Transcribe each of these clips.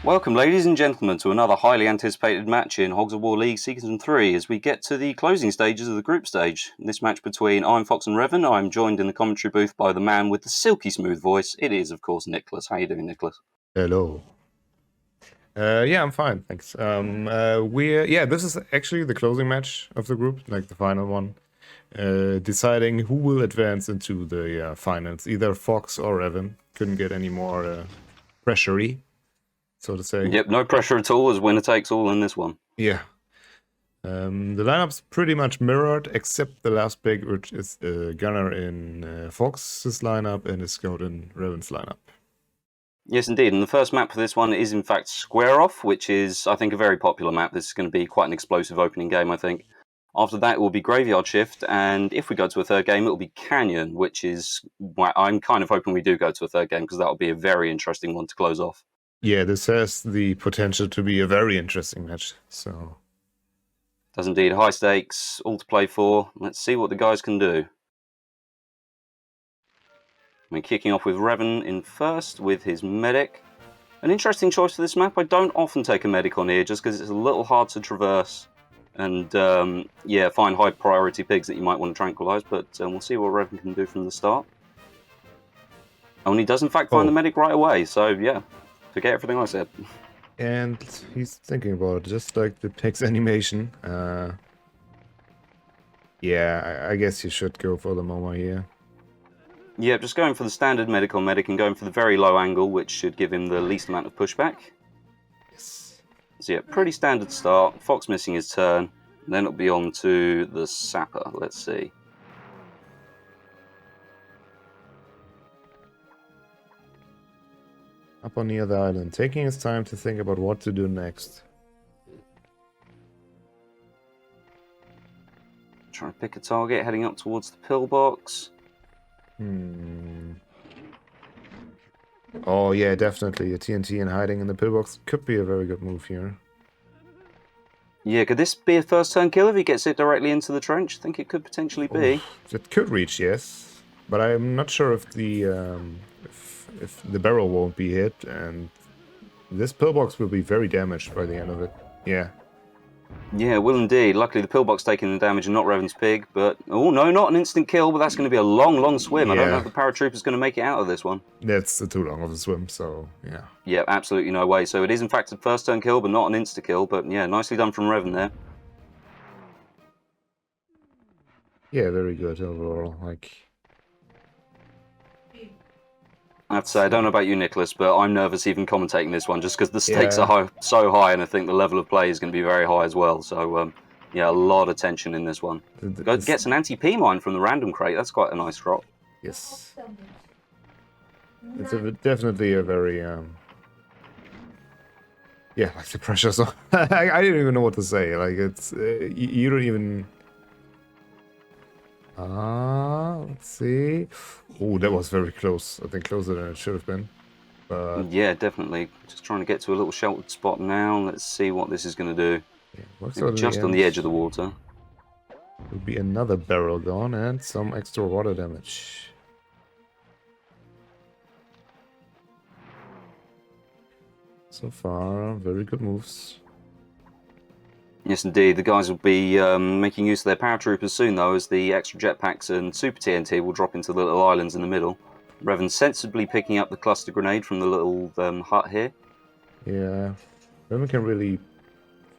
Welcome, ladies and gentlemen, to another highly anticipated match in Hogs of War League Season 3 as we get to the closing stages of the group stage. In this match between I'm Fox and Revan, I'm joined in the commentary booth by the man with the silky smooth voice. It is, of course, Niclas. How are you doing, Niclas? Hello. Yeah, I'm fine, thanks. This is actually the closing match of the group, like the final one, deciding who will advance into the finals. Either Fox or Revan. Couldn't get any more pressure-y, so to say. Yep, no pressure at all as winner takes all in this one. Yeah. The lineup's pretty much mirrored, except the last pick, which is Gunner in Fox's lineup and a Scout in Revan's lineup. Yes, indeed. And the first map for this one is, in fact, Square Off, which is, I think, a very popular map. This is going to be quite an explosive opening game, I think. After that, it will be Graveyard Shift, and if we go to a third game, it will be Canyon, which is why I'm kind of hoping we do go to a third game, because that will be a very interesting one to close off. Yeah, this has the potential to be a very interesting match, so... Does indeed. High stakes, all to play for. Let's see what the guys can do. We're kicking off with Revan in first with his medic. An interesting choice for this map. I don't often take a medic on here just because it's a little hard to traverse and find high priority pigs that you might want to tranquilize, but we'll see what Revan can do from the start. And he does in fact find the medic right away, so yeah, forget everything I said. And he's thinking about it, just like the pig's animation. Yeah, I guess you should go for the MOMA here. Yeah, just going for the standard medic on medic and going for the very low angle, which should give him the least amount of pushback. Yes. So yeah, pretty standard start. Fox missing his turn. Then it'll be on to the Sapper. Let's see. Up on the other island, taking his time to think about what to do next. Trying to pick a target, heading up towards the pillbox. Oh yeah, definitely. A TNT and hiding in the pillbox could be a very good move here. Yeah, could this be a first turn kill if he gets it directly into the trench? I think it could potentially be. It could reach, yes. But I'm not sure if the if the barrel won't be hit, and this pillbox will be very damaged by the end of it. Yeah. Yeah, will indeed. Luckily, the pillbox taking the damage and not Revan's pig, but... Oh, no, not an instant kill, but that's going to be a long, long swim. Yeah. I don't know if the paratrooper's going to make it out of this one. That's too long of a swim, so, yeah. Yeah, absolutely no way. So it is, in fact, a first-turn kill, but not an insta-kill. But, yeah, nicely done from Revan there. Yeah, very good overall. Like... I have to say, I don't know about you, Niclas, but I'm nervous even commentating this one, just because the stakes are so high, and I think the level of play is going to be very high as well. So, yeah, a lot of tension in this one. Gets an anti-P mine from the random crate. That's quite a nice drop. Yes. It's definitely a very, yeah, like the pressure zone. I don't even know what to say. Like, it's, you don't even... let's see. Oh, that was very close. I think closer than it should have been. But... yeah, definitely. Just trying to get to a little sheltered spot now. Let's see what this is going to do. Yeah, just on the edge of the water. Will be another barrel gone and some extra water damage. So far, very good moves. Yes, indeed. The guys will be making use of their paratroopers soon, though, as the extra jetpacks and super TNT will drop into the little islands in the middle. Revan sensibly picking up the cluster grenade from the little hut here. Yeah, Revan can really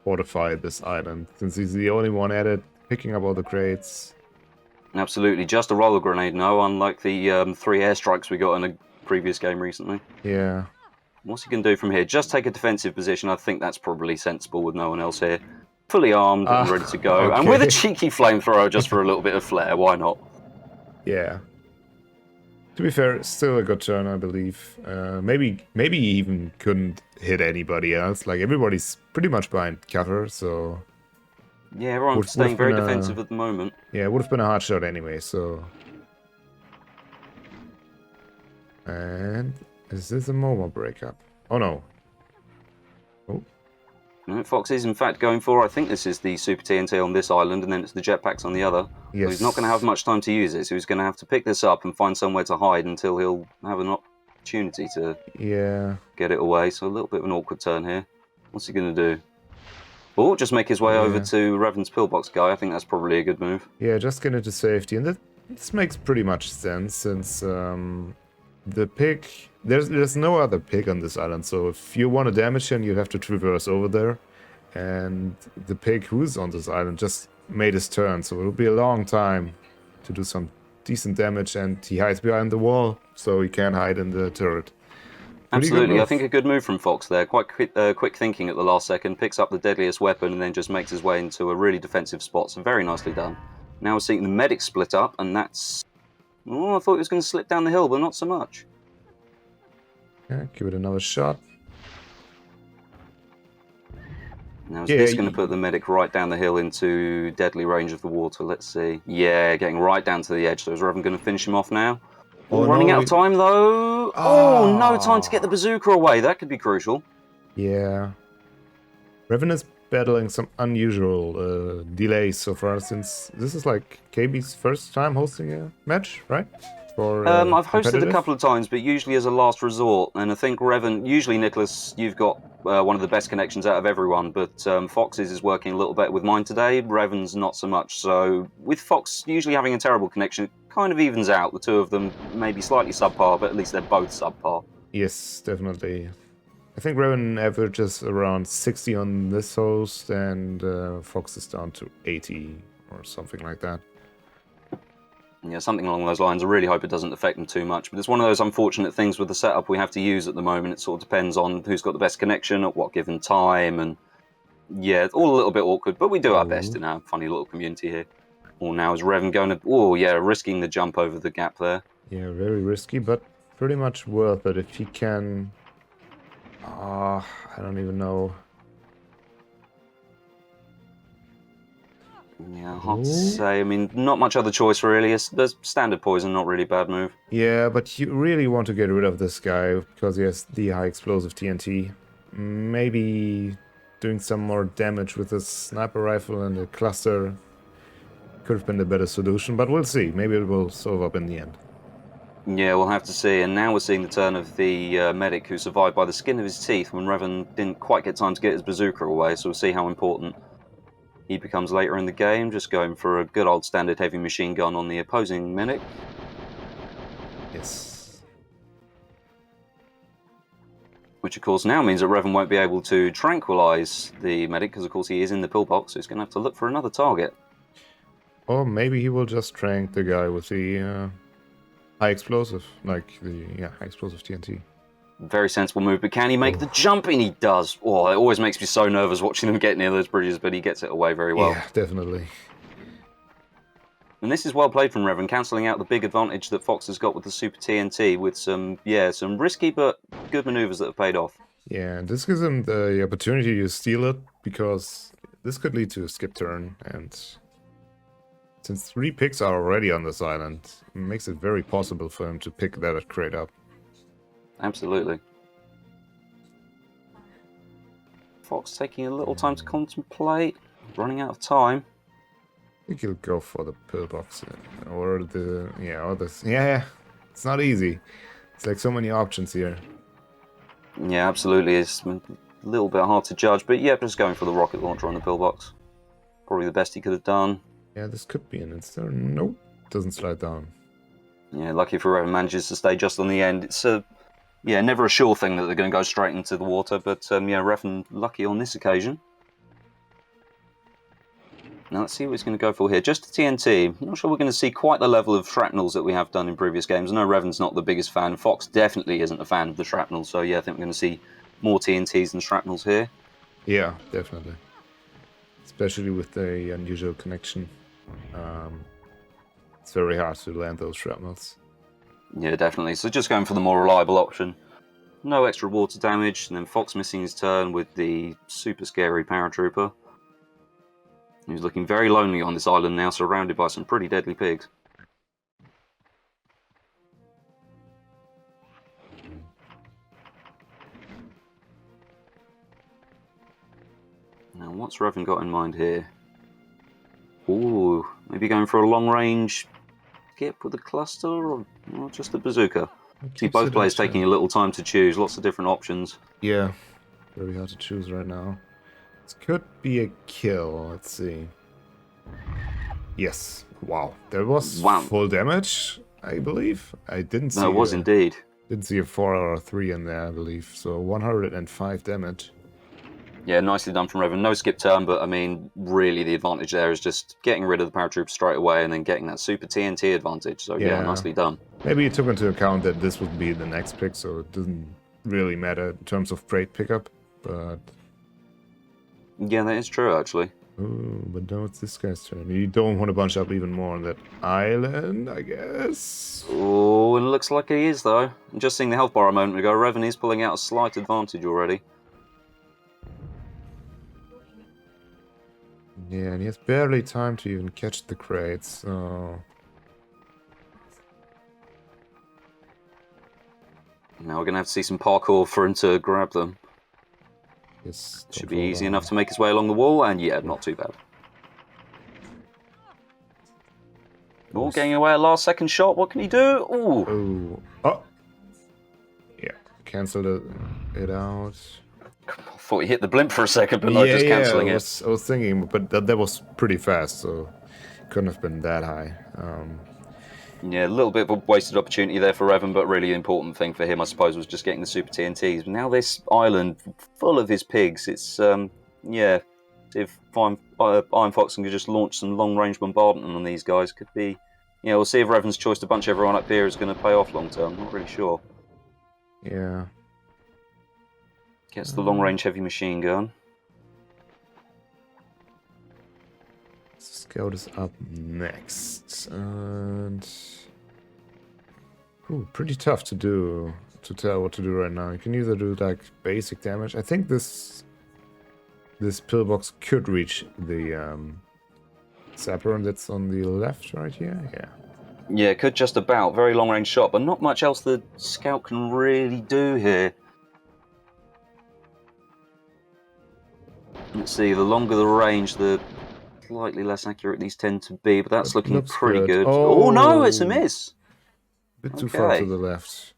fortify this island, since he's the only one at it, picking up all the crates. Absolutely. Just a roller grenade, no, unlike the 3 airstrikes we got in a previous game recently. Yeah. What's he going to do from here? Just take a defensive position. I think that's probably sensible with no one else here. Fully armed and ready to go. Okay. And with a cheeky flamethrower just for a little bit of flair. Why not? Yeah. To be fair, still a good turn, I believe. Maybe he even couldn't hit anybody else. Like, everybody's pretty much behind cover, so... yeah, everyone's staying very defensive at the moment. Yeah, it would have been a hard shot anyway, so... and... is this a MOMA breakup? Oh, no. Oh. No, Fox is in fact going for, I think this is the Super TNT on this island, and then it's the jetpacks on the other. Yes. So he's not going to have much time to use it, so he's going to have to pick this up and find somewhere to hide until he'll have an opportunity to Yeah. get it away. So a little bit of an awkward turn here. What's he going to do? Oh, just make his way over to Revan's pillbox guy. I think that's probably a good move. Yeah, just get into safety. And this makes pretty much sense since the pig... There's no other pig on this island, so if you want to damage him, you have to traverse over there. And the pig who's on this island just made his turn, so it'll be a long time to do some decent damage, and he hides behind the wall, so he can't hide in the turret. Absolutely, I think a good move from Fox there. Quite quick thinking at the last second, picks up the deadliest weapon and then just makes his way into a really defensive spot, so very nicely done. Now we're seeing the medic split up, and that's... Oh, I thought he was going to slip down the hill, but not so much. Yeah, give it another shot. Now is this going to put the medic right down the hill into deadly range of the water? Let's see. Yeah, getting right down to the edge, so is Revan going to finish him off now? Oh, running out of time, though. Oh, no time to get the bazooka away. That could be crucial. Yeah. Revan is battling some unusual delays so far, since this is like KB's first time hosting a match, right? For, I've hosted a couple of times, but usually as a last resort. And I think Revan, usually Niclas, you've got one of the best connections out of everyone, but Fox's is working a little bit with mine today. Revan's not so much. So with Fox usually having a terrible connection, it kind of evens out. The two of them maybe slightly subpar, but at least they're both subpar. Yes, definitely. I think Revan averages around 60 on this host, and Fox is down to 80 or something like that. Yeah, something along those lines. I really hope it doesn't affect them too much, but it's one of those unfortunate things with the setup we have to use at the moment. It sort of depends on who's got the best connection at what given time, and yeah, it's all a little bit awkward, but we do our best in our funny little community here. Oh, now is Revan going to... Oh, yeah, risking the jump over the gap there. Yeah, very risky, but pretty much worth it if he can... I don't even know. Yeah, hard to say. I mean, not much other choice really. There's standard poison, not really a bad move. Yeah, but you really want to get rid of this guy because he has the high explosive TNT. Maybe doing some more damage with a sniper rifle and a cluster could have been the better solution, but we'll see. Maybe it will solve up in the end. Yeah, we'll have to see. And now we're seeing the turn of the medic who survived by the skin of his teeth when Revan didn't quite get time to get his bazooka away, so we'll see how important he becomes later in the game. Just going for a good old standard heavy machine gun on the opposing medic. Yes. Which, of course, now means that Revan won't be able to tranquilize the medic, because, of course, he is in the pillbox, so he's going to have to look for another target. Or maybe he will just trank the guy with the high explosive, like the high explosive TNT. Very sensible move, but can he make the jump? And he does. Oh, it always makes me so nervous watching him get near those bridges, but he gets it away very well. Yeah, definitely. And this is well played from Revan, cancelling out the big advantage that Fox has got with the Super TNT with some risky but good maneuvers that have paid off. Yeah, and this gives him the opportunity to steal it, because this could lead to a skip turn, and since 3 picks are already on this island, it makes it very possible for him to pick that crate up. Absolutely. Fox taking a little time to contemplate, running out of time. I think he'll go for the pillbox or the yeah. It's not easy. It's like so many options here. Yeah, absolutely. It's a little bit hard to judge, but yeah, just going for the rocket launcher on the pillbox. Probably the best he could have done. Yeah, this could be an insta. Nope, doesn't slide down. Yeah, lucky for Revan manages to stay just on the end. It's never a sure thing that they're going to go straight into the water, but Revan lucky on this occasion. Now let's see what he's going to go for here. Just a TNT. I'm not sure we're going to see quite the level of shrapnels that we have done in previous games. I know Revan's not the biggest fan. Fox definitely isn't a fan of the shrapnel, so yeah, I think we're going to see more TNTs than shrapnels here. Yeah, definitely. Especially with the unusual connection. It's very hard to land those shrapnels. Yeah, definitely. So just going for the more reliable option. No extra water damage, and then Fox missing his turn with the super scary paratrooper. He's looking very lonely on this island now, surrounded by some pretty deadly pigs. Now, what's Revan got in mind here? Ooh, maybe going for a long-range skip with a cluster, or just a bazooka? See both players taking a little time to choose, lots of different options. Yeah, very hard to choose right now. This could be a kill. Let's see. Yes. Wow. There was full damage, I believe. I didn't see. No, it was indeed. Didn't see a 4 or a 3 in there, I believe. So 105 damage. Yeah, nicely done from Revan. No skip turn, but I mean, really the advantage there is just getting rid of the paratroops straight away and then getting that super TNT advantage. So yeah, nicely done. Maybe he took into account that this would be the next pick, so it doesn't really matter in terms of trade pickup, but... Yeah, that is true, actually. Ooh, but now it's this guy's turn. You don't want to bunch up even more on that island, I guess. Oh, and it looks like he is, though. Just seeing the health bar a moment ago, Revan is pulling out a slight advantage already. Yeah, and he has barely time to even catch the crates, so... Now we're going to have to see some parkour for him to grab them. Yes, should be easy enough to make his way along the wall, and yeah, not too bad. Oh, getting away a last second shot, what can he do? Ooh. Oh! Yeah, cancelled it out. I thought he hit the blimp for a second, but not just cancelling it. I was thinking, but that was pretty fast, so couldn't have been that high. Yeah, a little bit of a wasted opportunity there for Revan, but really the important thing for him, I suppose, was just getting the super TNTs. But now this island full of his pigs, it's, yeah, if Iron Fox can just launch some long-range bombardment on these guys, could be, yeah, we'll see if Revan's choice to bunch everyone up here is going to pay off long-term. Not really sure. Yeah. Gets the long-range heavy machine gun. Scout is up next, and pretty tough to tell what to do right now. You can either do like basic damage. I think this pillbox could reach the sapper that's on the left right here. Yeah, it could just about. Very long range shot, but not much else the scout can really do here. Let's see, the longer the range, the slightly less accurate these tend to be, but that's looking pretty good. Oh no, it's a miss! Bit too far to the left.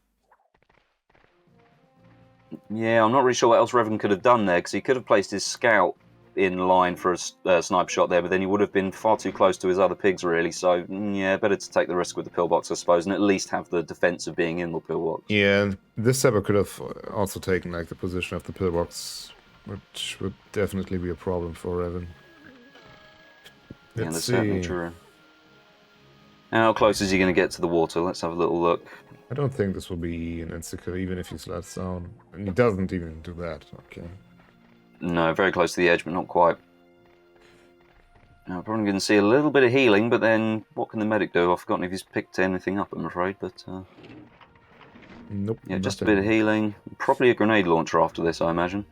Yeah, I'm not really sure what else Revan could have done there, because he could have placed his scout in line for a sniper shot there, but then he would have been far too close to his other pigs, really. So, yeah, better to take the risk with the pillbox, I suppose, and at least have the defense of being in the pillbox. Yeah, this sapper could have also taken like the position of the pillbox, which would definitely be a problem for Revan. Yeah, that's certainly true. How close is he going to get to the water? Let's have a little look. I don't think this will be an insta-kill, even if he slides down. And he doesn't even do that. Okay. No, very close to the edge, but not quite. Now, probably going to see a little bit of healing, but then what can the medic do? I've forgotten if he's picked anything up, I'm afraid, but... Nope. Yeah, just a bit of healing. Probably a grenade launcher after this, I imagine.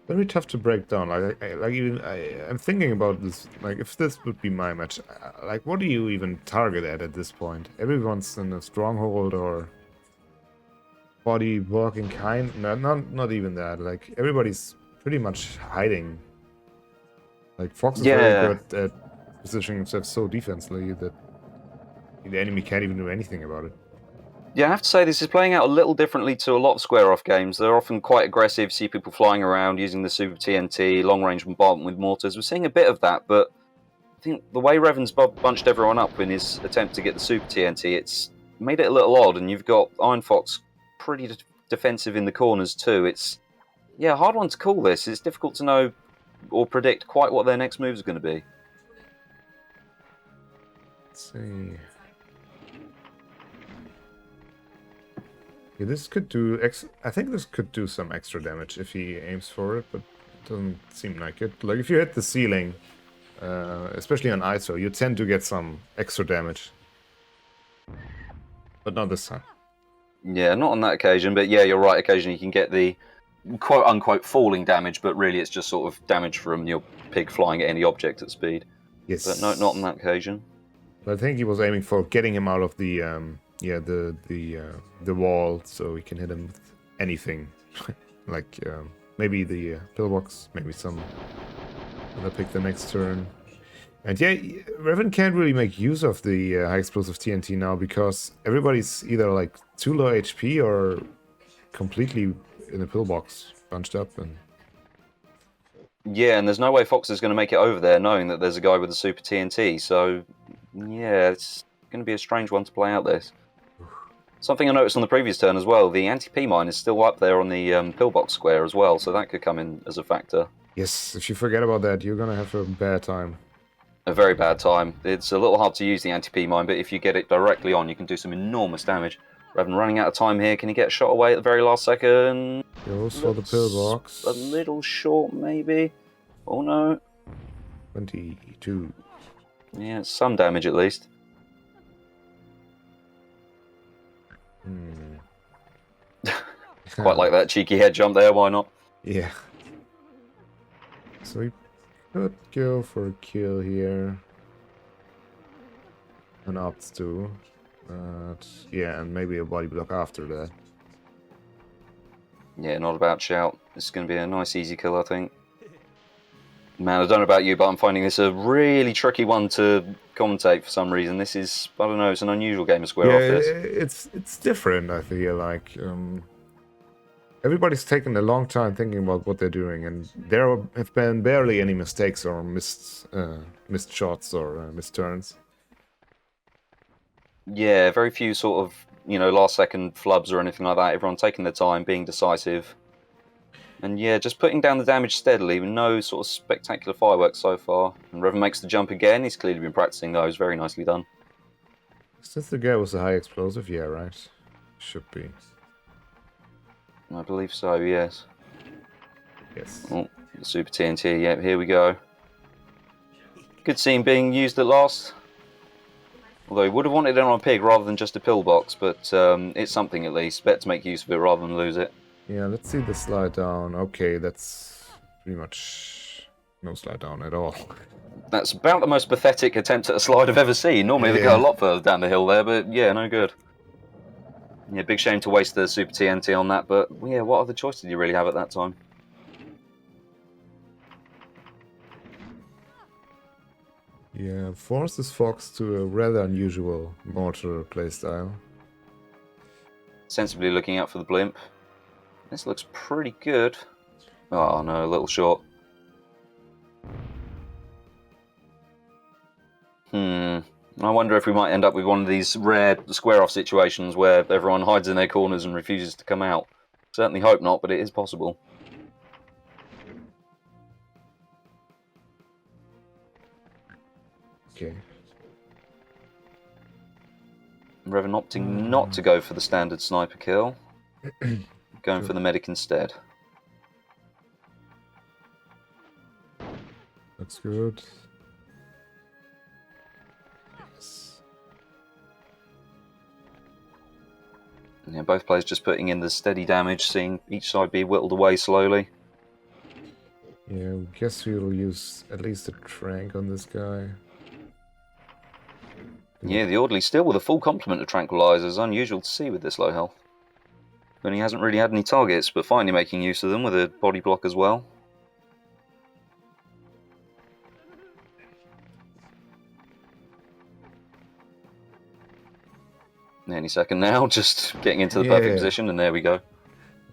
Very tough to break down. I'm thinking about this. Like, if this would be my match, like, what do you even target at this point? Everyone's in a stronghold or body working kind. No, not even that. Like, everybody's pretty much hiding. Like, Fox is very good at positioning himself so defensively that the enemy can't even do anything about it. Yeah, I have to say this is playing out a little differently to a lot of square-off games. They're often quite aggressive, see people flying around using the Super TNT, long-range bombardment with mortars. We're seeing a bit of that, but I think the way Revan's bunched everyone up in his attempt to get the Super TNT, it's made it a little odd, and you've got Iron Fox pretty defensive in the corners too. It's, yeah, a hard one to call this. It's difficult to know or predict quite what their next move is going to be. Let's see... Yeah, this could do... I think this could do some extra damage if he aims for it, but it doesn't seem like it. Like, if you hit the ceiling, especially on ISO, you tend to get some extra damage. But not this time. Yeah, not on that occasion, but yeah, you're right. Occasionally you can get the quote-unquote falling damage, but really it's just sort of damage from your pig flying at any object at speed. Yes. But no, not on that occasion. But I think he was aiming for getting him out of the... the wall, so we can hit him with anything, like maybe the pillbox, maybe some other pick the next turn. And yeah, Revan can't really make use of the high explosive TNT now because everybody's either like too low HP or completely in a pillbox, bunched up. And Yeah, and there's no way Fox is going to make it over there knowing that there's a guy with a super TNT, so yeah, it's going to be a strange one to play out this. Something I noticed on the previous turn as well, the anti-P mine is still up there on the pillbox square as well, so that could come in as a factor. yes, if you forget about that, you're gonna have a bad time. A very bad time. It's a little hard to use the anti-P mine, but if you get it directly on, you can do some enormous damage. Revan running out of time here. Can he get a shot away at the very last second? Goes for the pillbox. A little short, maybe. Oh no. 22. Yeah, some damage at least. Quite like that cheeky head jump there, why not? Yeah. So we could go for a kill here. And opts to. But yeah, and maybe a body block after that. Yeah, not a bad shout. This is going to be a nice easy kill, I think. Man, I don't know about you, but I'm finding this a really tricky one to commentate for some reason. This is, I don't know, it's an unusual game of square off this. It's different, I feel like. Everybody's taken a long time thinking about what they're doing, and there have been barely any mistakes or missed shots or missed turns. Yeah, very few sort of, last second flubs or anything like that. Everyone taking their time, being decisive. And yeah, just putting down the damage steadily with no sort of spectacular fireworks so far. And Revan makes the jump again. He's clearly been practicing those. Very nicely done. Since the guy was a high explosive, yeah, right? Should be. I believe so, yes. Yes. Oh, the Super TNT, yeah, here we go. Good see him being used at last. Although he would have wanted it on a pig rather than just a pillbox, but it's something at least. Better to make use of it rather than lose it. Yeah, let's see the slide down. Okay, that's pretty much no slide down at all. That's about the most pathetic attempt at a slide I've ever seen. Normally they go a lot further down the hill there, but yeah, no good. Yeah, big shame to waste the Super TNT on that, but yeah, what other choice did you really have at that time? Yeah, forces Fox to a rather unusual mortar playstyle. Sensibly looking out for the blimp. This looks pretty good. Oh no, a little short. I wonder if we might end up with one of these rare square-off situations where everyone hides in their corners and refuses to come out. Certainly hope not, but it is possible. Okay. Revan opting not to go for the standard sniper kill. Going for the medic instead. That's good. Yes. Yeah, both players just putting in the steady damage, seeing each side be whittled away slowly. Yeah, I guess we'll use at least a trank on this guy. Yeah, the Orderly still with a full complement of tranquilizers, unusual to see with this low health. And he hasn't really had any targets, but finally making use of them with a body block as well. Any second now, just getting into the perfect position, and there we go. At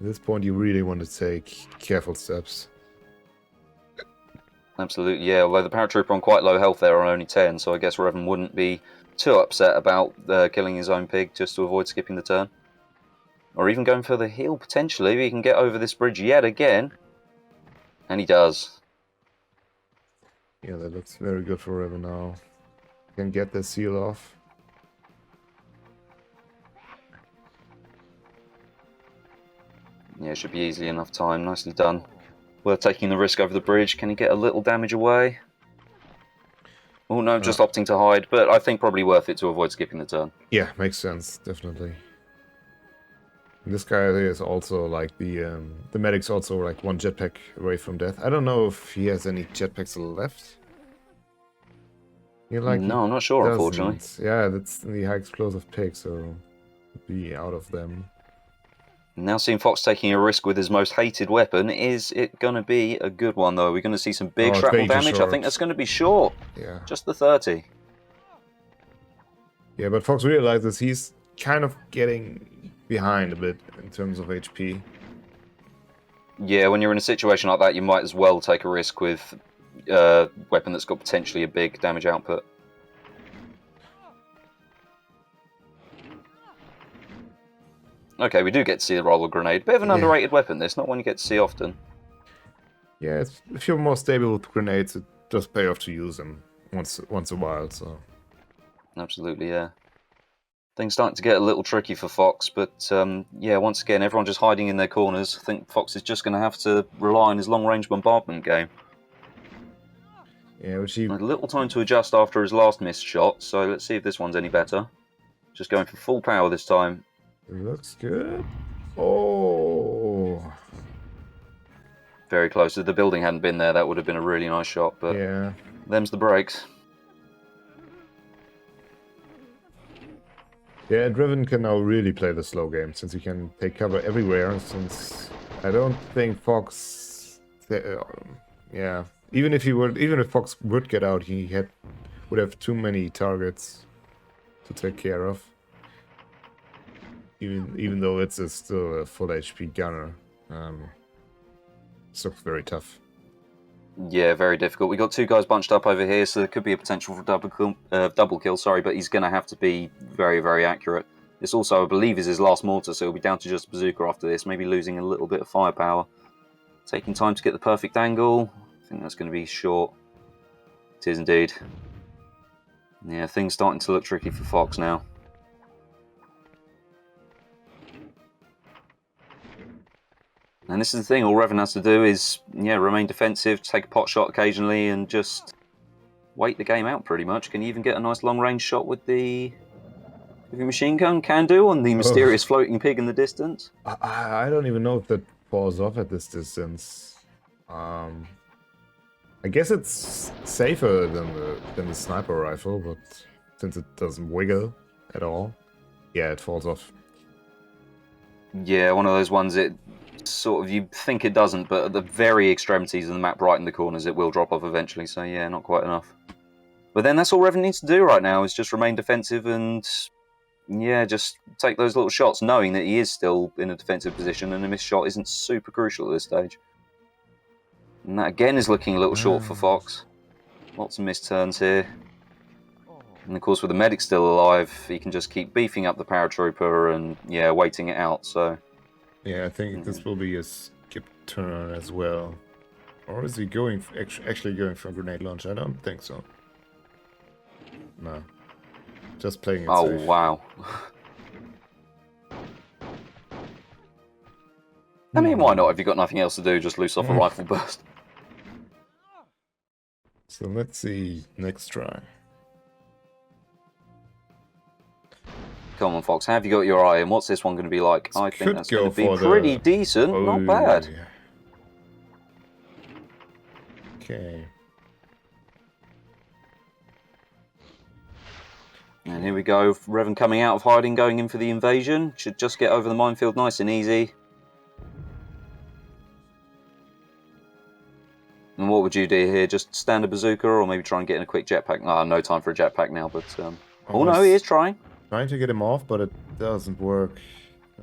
this point, you really want to take careful steps. Absolutely, yeah. Although the paratrooper on quite low health there on only 10, so I guess Revan wouldn't be too upset about killing his own pig just to avoid skipping the turn. Or even going for the heal, potentially. He can get over this bridge yet again. And he does. Yeah, that looks very good for Revan now. Can get the seal off. Yeah, should be easily enough time. Nicely done. Worth taking the risk over the bridge. Can he get a little damage away? Oh no, just opting to hide, but I think probably worth it to avoid skipping the turn. Yeah, makes sense, definitely. This guy is also like the medic's also like one jetpack away from death. I don't know if he has any jetpacks left. No, I'm not sure, unfortunately. Yeah, that's the high explosive pig, so be out of them. Now seeing Fox taking a risk with his most hated weapon. Is it going to be a good one, though? We're going to see some big shrapnel damage. I think that's going to be short. Yeah. Just the 30. Yeah, but Fox realizes he's kind of getting behind a bit in terms of HP. Yeah, when you're in a situation like that, you might as well take a risk with a weapon that's got potentially a big damage output. Okay, we do get to see the roller grenade. Bit of an underrated weapon, this. Not one you get to see often. Yeah, if you're more stable with grenades, it does pay off to use them once a while, so... Absolutely, yeah. Things starting to get a little tricky for Fox, but yeah, once again, everyone just hiding in their corners. I think Fox is just going to have to rely on his long-range bombardment game. Yeah, which he... A little time to adjust after his last missed shot, so let's see if this one's any better. Just going for full power this time. Looks good. Oh! Very close. If the building hadn't been there, that would have been a really nice shot, but yeah, them's the breaks. Yeah, Revan can now really play the slow game, since he can take cover everywhere, since I don't think Fox... yeah, even if Fox would get out, he would have too many targets to take care of. Even though it's still a full HP gunner. This looks very tough. Yeah, very difficult. We got two guys bunched up over here, so there could be a potential for double kill. Sorry, but he's going to have to be very, very accurate. This also, I believe, is his last mortar, so he'll be down to just bazooka after this. Maybe losing a little bit of firepower. Taking time to get the perfect angle. I think that's going to be short. It is indeed. Yeah, things starting to look tricky for Fox now. And this is the thing, all Revan has to do is, yeah, remain defensive, take a pot shot occasionally, and just wait the game out, pretty much. Can you even get a nice long-range shot with the machine gun? Can do, on the mysterious floating pig in the distance. I don't even know if that falls off at this distance. I guess it's safer than the sniper rifle, but since it doesn't wiggle at all, yeah, it falls off. Yeah, one of those ones it... sort of, you think it doesn't, but at the very extremities of the map, right in the corners, it will drop off eventually, so yeah, not quite enough. But then that's all Revan needs to do right now, is just remain defensive and, yeah, just take those little shots, knowing that he is still in a defensive position, and a missed shot isn't super crucial at this stage. And that again is looking a little short for Fox. Lots of missed turns here. And of course, with the medic still alive, he can just keep beefing up the paratrooper and, yeah, waiting it out, so... Yeah, I think this will be a skip turn as well. Or is he going actually going for a grenade launch? I don't think so. No. Just playing it safe. Oh, wow. I mean, why not? If you've got nothing else to do, just loose off a rifle burst. So let's see. Next try. Come on, Fox, have you got your eye in? What's this one going to be like? I think that's going to be for pretty decent, not bad. Yeah. Okay. And here we go, Revan coming out of hiding, going in for the invasion. Should just get over the minefield nice and easy. And what would you do here? Just stand a bazooka or maybe try and get in a quick jetpack? No time for a jetpack now, but... oh no, he is trying. Trying to get him off, but it doesn't work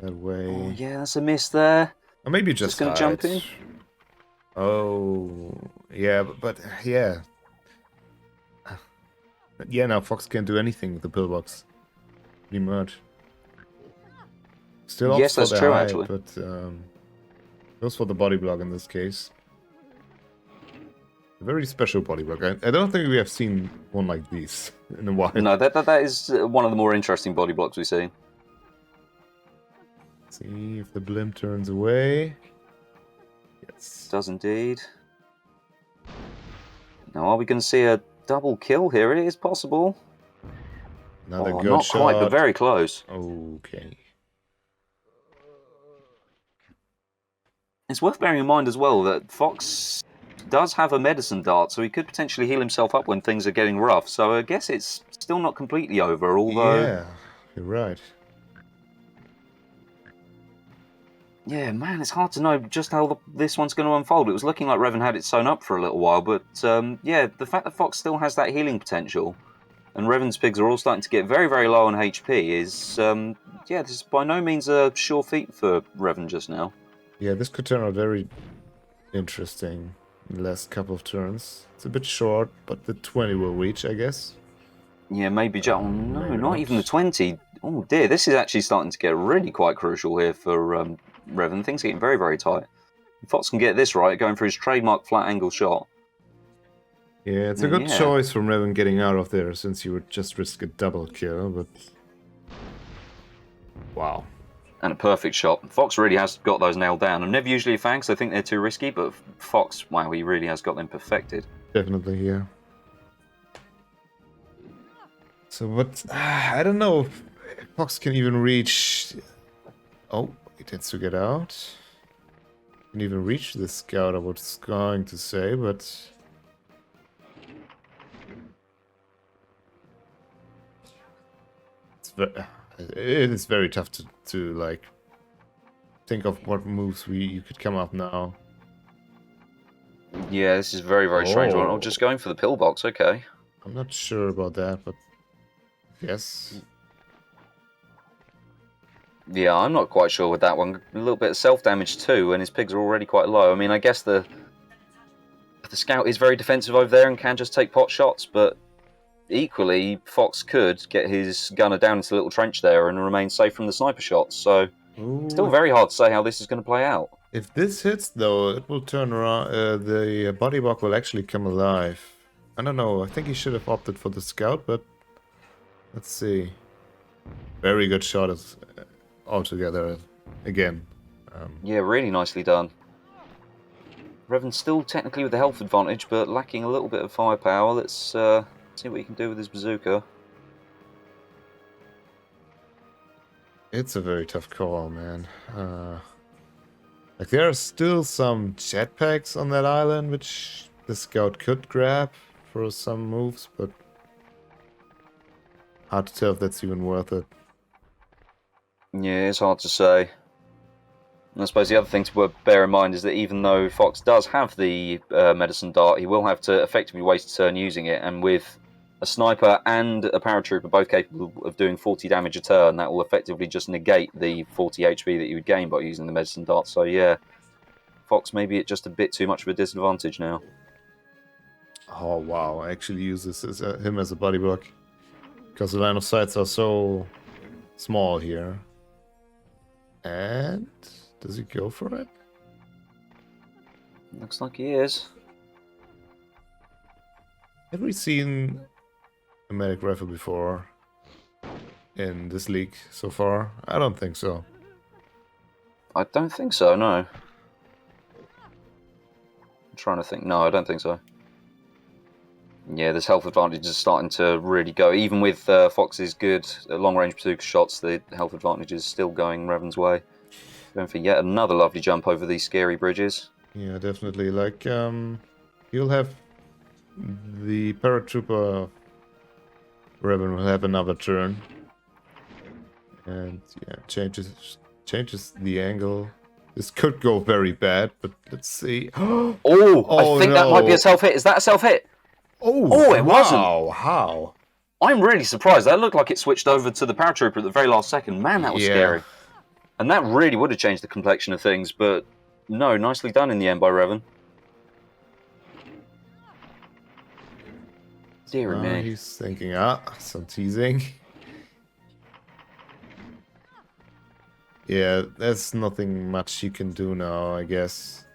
that way. Oh yeah, that's a miss there. Or maybe just going to jump in. Oh, yeah, but yeah. Yeah, now Fox can't do anything with the pillbox. Pretty much. Still yes, that's true, actually. But goes for the body block in this case. A very special body block. I don't think we have seen one like these in a while. No, that is one of the more interesting body blocks we've seen. See if the blimp turns away. Yes. Does indeed. Now, are we going to see a double kill here? It is possible. Another good not shot. quite, but very close. Okay. It's worth bearing in mind as well that Fox does have a medicine dart, so he could potentially heal himself up when things are getting rough. So I guess it's still not completely over, although... Yeah, you're right. Yeah, man, it's hard to know just how this one's going to unfold. It was looking like Revan had it sewn up for a little while, but yeah, the fact that Fox still has that healing potential, and Revan's pigs are all starting to get very, very low on HP is, yeah, this is by no means a sure feat for Revan just now. Yeah, this could turn out very interesting in the last couple of turns. It's a bit short, but the 20 will reach, I guess. Yeah, maybe just... Oh, no, Maybe not not. even the 20. Oh, dear, this is actually starting to get really quite crucial here for Revan. Things are getting very, very tight. If Fox can get this right, going for his trademark flat angle shot. Yeah, it's a good choice from Revan getting out of there, since you would just risk a double kill, but... Wow. And a perfect shot. Fox really has got those nailed down. I'm never usually a fan because I think they're too risky, but Fox, wow, he really has got them perfected. Definitely, yeah. So what... I don't know if Fox can even reach... Oh, he tends to get out. Can even reach the scout, I was going to say, but... It is very tough to like think of what moves you could come up now. Yeah, this is a very, very strange one. Oh, just going for the pillbox, okay. I'm not sure about that, but yes. Yeah, I'm not quite sure with that one. A little bit of self-damage too, and his pigs are already quite low. I mean, I guess the scout is very defensive over there and can just take pot shots, but equally, Fox could get his gunner down into the little trench there and remain safe from the sniper shots. So, still very hard to say how this is going to play out. If this hits, though, it will turn around. The body block will actually come alive. I don't know. I think he should have opted for the scout, but let's see. Very good shot altogether again. Yeah, really nicely done. Revan still technically with the health advantage, but lacking a little bit of firepower. Let's see what he can do with his bazooka. It's a very tough call, man. Like, there are still some jetpacks on that island, which the scout could grab for some moves, but hard to tell if that's even worth it. Yeah, it's hard to say. And I suppose the other thing to bear in mind is that even though Fox does have the medicine dart, he will have to effectively waste a turn using it, and with a sniper and a paratrooper both capable of doing 40 damage a turn, that will effectively just negate the 40 HP that you would gain by using the medicine dart. So yeah, Fox may be at just a bit too much of a disadvantage now. Oh wow, I actually use this as him as a body block, because the line of sights are so small here. And does he go for it? Looks like he is. Have we seen a medic rifle before in this league so far? I don't think so. I don't think so, no. I'm trying to think. No, I don't think so. Yeah, this health advantage is starting to really go. Even with Fox's good long-range bazooka shots, the health advantage is still going Revan's way. Going for yet another lovely jump over these scary bridges. Yeah, definitely. Like, you'll have the paratrooper. Revan will have another turn, and yeah, changes the angle. This could go very bad, but let's see. Oh, I think that might be a self-hit. Is that a self-hit? Oh, it wasn't. How? I'm really surprised. That looked like it switched over to the paratrooper at the very last second. Man, that was scary. And that really would have changed the complexion of things, but no, nicely done in the end by Revan. Dear me. He's thinking, some teasing. Yeah, there's nothing much you can do now, I guess.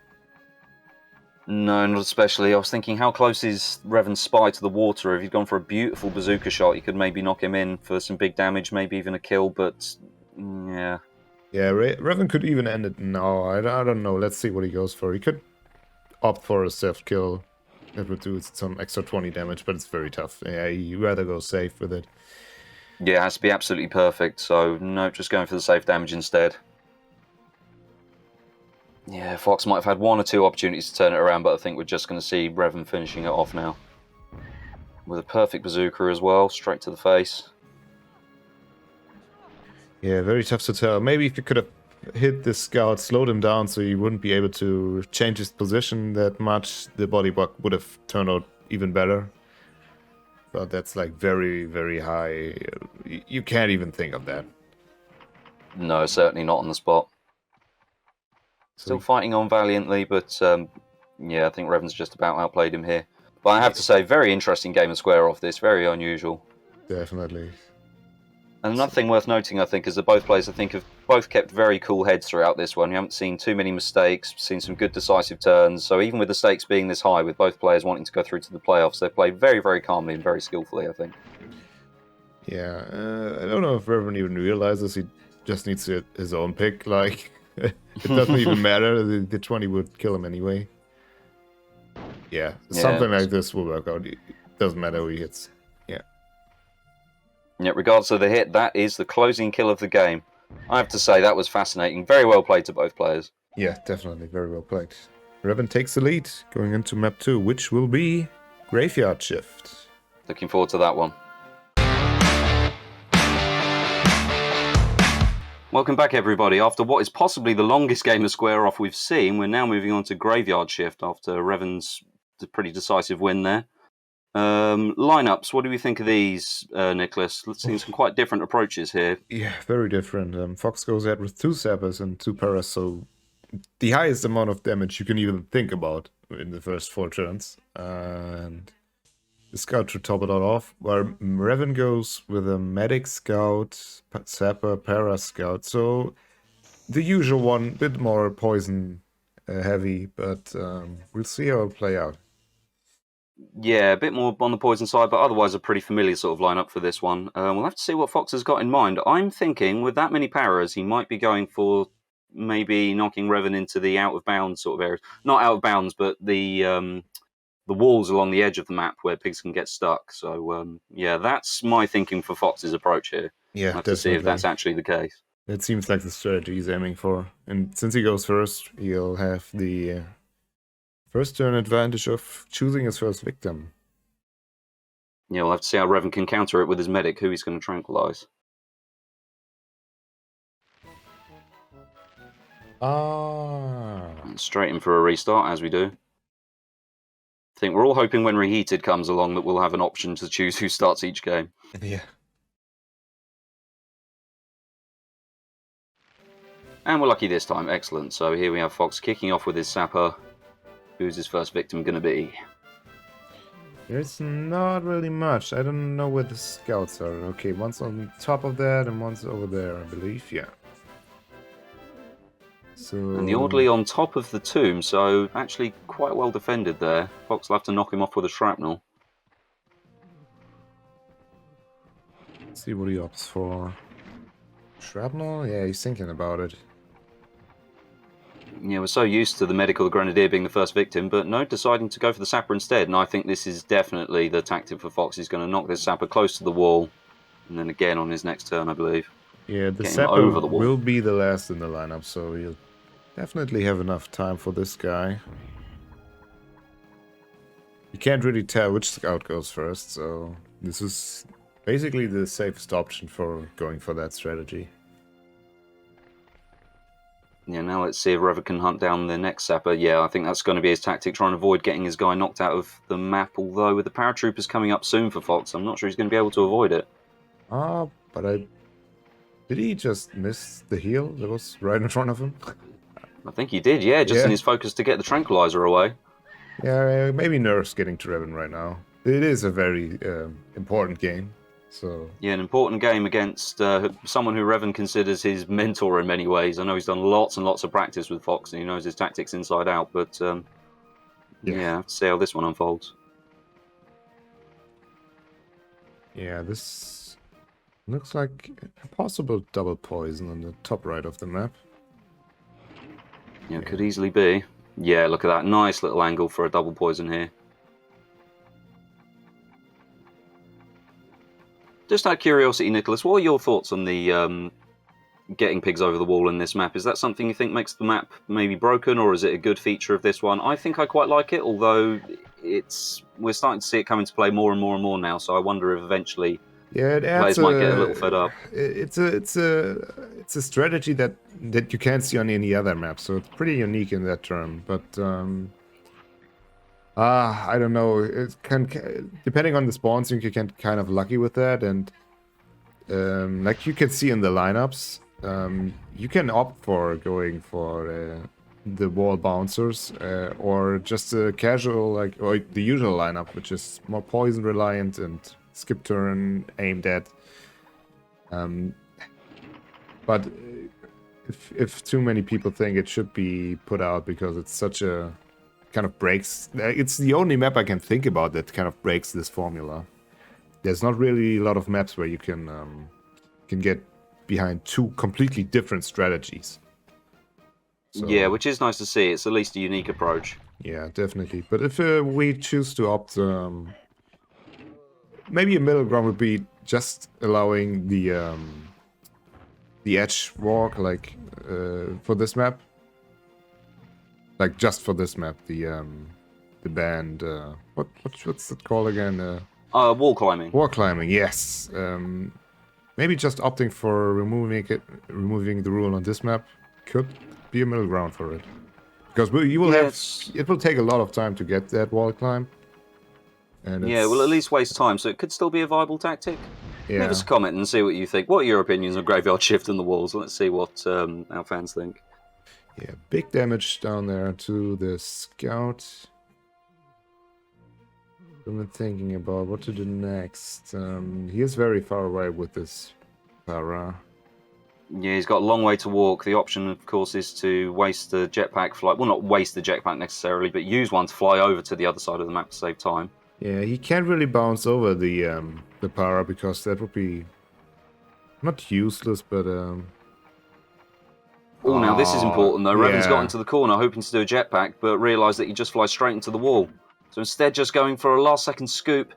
No, not especially. I was thinking, how close is Revan's spy to the water? If he'd gone for a beautiful bazooka shot, he could maybe knock him in for some big damage, maybe even a kill, but yeah. Yeah, Revan could even end it now. I don't know. Let's see what he goes for. He could opt for a self-kill. That would do some extra 20 damage, but it's very tough. Yeah, you rather go safe with it. Yeah, it has to be absolutely perfect, so no, just going for the safe damage instead. Yeah, Fox might have had one or two opportunities to turn it around, but I think we're just going to see Revan finishing it off now. With a perfect bazooka as well, straight to the face. Yeah, very tough to tell. Maybe if you could have hit the scout, slowed him down so he wouldn't be able to change his position that much, the body block would have turned out even better. But that's like very, very high. You can't even think of that. No, certainly not on the spot. Still fighting on valiantly, but yeah, I think Revan's just about outplayed him here. But I have to say, very interesting game of square off this, very unusual. Definitely. And another thing worth noting, I think, is that both players, I think, have both kept very cool heads throughout this one. You haven't seen too many mistakes, seen some good decisive turns. So even with the stakes being this high, with both players wanting to go through to the playoffs, they play very, very calmly and very skillfully, I think. Yeah, I don't know if Revan even realizes he just needs his own pick. Like, it doesn't even matter. The 20 would kill him anyway. Yeah, something like this will work out. It doesn't matter who he hits. Yeah. Yeah, regardless of the hit, that is the closing kill of the game. I have to say, that was fascinating. Very well played to both players. Yeah, definitely. Very well played. Revan takes the lead going into map 2, which will be Graveyard Shift. Looking forward to that one. Welcome back, everybody. After what is possibly the longest game of square off we've seen, we're now moving on to Graveyard Shift after Revan's pretty decisive win there. Lineups, what do we think of these, Niclas? Let's see some quite different approaches here. Yeah, very different. Fox goes ahead with 2 Sappers and 2 Paras, so the highest amount of damage you can even think about in the first 4 turns. And the Scout should top it all off, while Revan goes with a Medic Scout, Sapper, Para Scout. So the usual one, bit more poison heavy, but we'll see how it'll play out. Yeah, a bit more on the poison side, but otherwise a pretty familiar sort of lineup for this one. We'll have to see what Fox has got in mind. I'm thinking with that many Paras, he might be going for maybe knocking Revan into the out of bounds sort of areas. Not out of bounds, but the walls along the edge of the map where pigs can get stuck. So yeah, that's my thinking for Fox's approach here. Yeah, I'll have to see if that's actually the case. It seems like the strategy he's aiming for. And since he goes first, he'll have the first turn advantage of choosing his first victim. Yeah, we'll have to see how Revan can counter it with his medic, who he's going to tranquilize. Straight in for a restart, as we do. I think we're all hoping when Reheated comes along that we'll have an option to choose who starts each game. Yeah. And we're lucky this time, excellent. So here we have Fox kicking off with his Sapper. Who's his first victim going to be? There's not really much. I don't know where the scouts are. Okay, one's on top of that and one's over there, I believe. Yeah. So... And the orderly on top of the tomb, so actually quite well defended there. Fox will have to knock him off with a shrapnel. Let's see what he opts for. Shrapnel? Yeah, he's thinking about it. Yeah, we're so used to the medic or the grenadier being the first victim, but no, deciding to go for the sapper instead. And I think this is definitely the tactic for Fox. He's going to knock this sapper close to the wall, and then again on his next turn, I believe. Yeah, the sapper will be the last in the lineup, so he'll definitely have enough time for this guy. You can't really tell which scout goes first, so this is basically the safest option for going for that strategy. Yeah, now let's see if Revan can hunt down the next sapper. Yeah, I think that's going to be his tactic, trying to avoid getting his guy knocked out of the map. Although with the paratroopers coming up soon for Fox, I'm not sure he's going to be able to avoid it. But did he just miss the heal that was right in front of him? I think he did, yeah, just in his focus to get the tranquilizer away. Yeah, maybe nerf's getting to Revan right now. It is a very important game. So yeah, an important game against someone who Revan considers his mentor in many ways. I know he's done lots and lots of practice with Fox, and he knows his tactics inside out. But yeah, have to see how this one unfolds. Yeah, this looks like a possible double poison on the top right of the map. Yeah, it could easily be. Yeah, look at that nice little angle for a double poison here. Just out of curiosity, Niclas, what are your thoughts on the getting pigs over the wall in this map? Is that something you think makes the map maybe broken, or is it a good feature of this one? I think I quite like it, although we're starting to see it come into play more and more and more now, so I wonder if eventually Yeah, it adds Players might get a little fed up. It's a strategy that you can't see on any other map, so it's pretty unique in that term. But I don't know. It can, depending on the spawn sync, you can kind of lucky with that, and like you can see in the lineups, you can opt for going for the wall bouncers or just a casual or the usual lineup, which is more poison reliant and skip turn aimed at. But if too many people think it should be put out because it's such a kind of breaks, it's the only map I can think about that kind of breaks this formula. There's not really a lot of maps where you can get behind two completely different strategies. So, yeah, which is nice to see. It's at least a unique approach. Yeah, definitely. But if we choose to opt, maybe a middle ground would be just allowing the edge walk, like for this map, like just for this map, the band. What's it called again? Wall climbing. Wall climbing. Yes. Maybe just opting for removing the rule on this map could be a middle ground for it, because you will it will take a lot of time to get that wall climb. And yeah, we'll at least waste time, so it could still be a viable tactic. Yeah. Leave us a comment and see what you think. What are your opinions on Graveyard Shift and the walls? Let's see what our fans think. Yeah, big damage down there to the scout. I'm thinking about what to do next. He is very far away with this para. Yeah, he's got a long way to walk. The option, of course, is to waste the jetpack flight. Well, not waste the jetpack necessarily, but use one to fly over to the other side of the map to save time. Yeah, he can't really bounce over the para because that would be not useless, but Oh, now this is important though. Revan's yeah. got into the corner hoping to do a jetpack, but realised that he just flies straight into the wall. So instead, just going for a last-second scoop.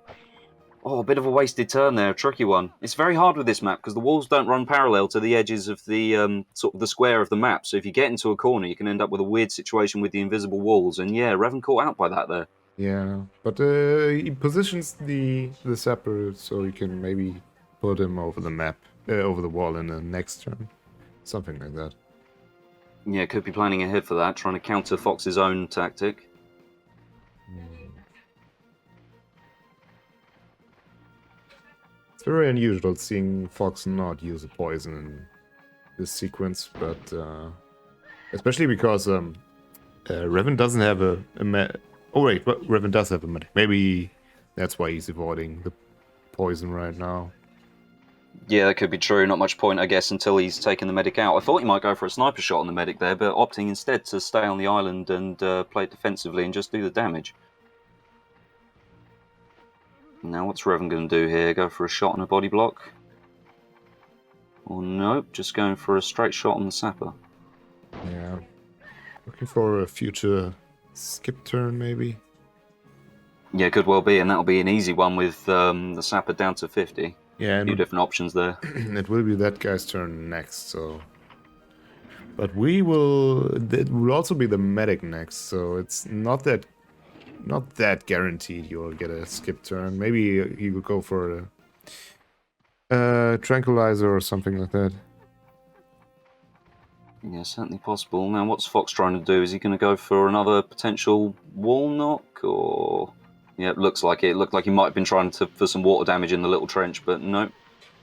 Oh, a bit of a wasted turn there, a tricky one. It's very hard with this map because the walls don't run parallel to the edges of the sort of the square of the map. So if you get into a corner, you can end up with a weird situation with the invisible walls. And yeah, Revan caught out by that there. Yeah, but he positions the separate so you can maybe put him over the map, over the wall in the next turn, something like that. Yeah, could be planning ahead for that, trying to counter Fox's own tactic. It's very unusual seeing Fox not use a poison in this sequence, but especially because Revan doesn't have a oh wait, but Revan does have a medic. Maybe that's why he's avoiding the poison right now. Yeah, that could be true. Not much point, I guess, until he's taken the medic out. I thought he might go for a sniper shot on the medic there, but opting instead to stay on the island and play it defensively and just do the damage. Now, what's Revan going to do here? Go for a shot on a body block? Or nope, just going for a straight shot on the sapper. Yeah. Looking for a future skip turn, maybe? Yeah, could well be, and that'll be an easy one with the sapper down to 50. Yeah, a few different options there. It will be that guy's turn next, so... But it will also be the medic next, so it's not that guaranteed you'll get a skip turn. Maybe he will go for a tranquilizer or something like that. Yeah, certainly possible. Now, what's Fox trying to do? Is he going to go for another potential wall knock, or... Yeah, it looks like it. It looked like he might have been trying for some water damage in the little trench, but no.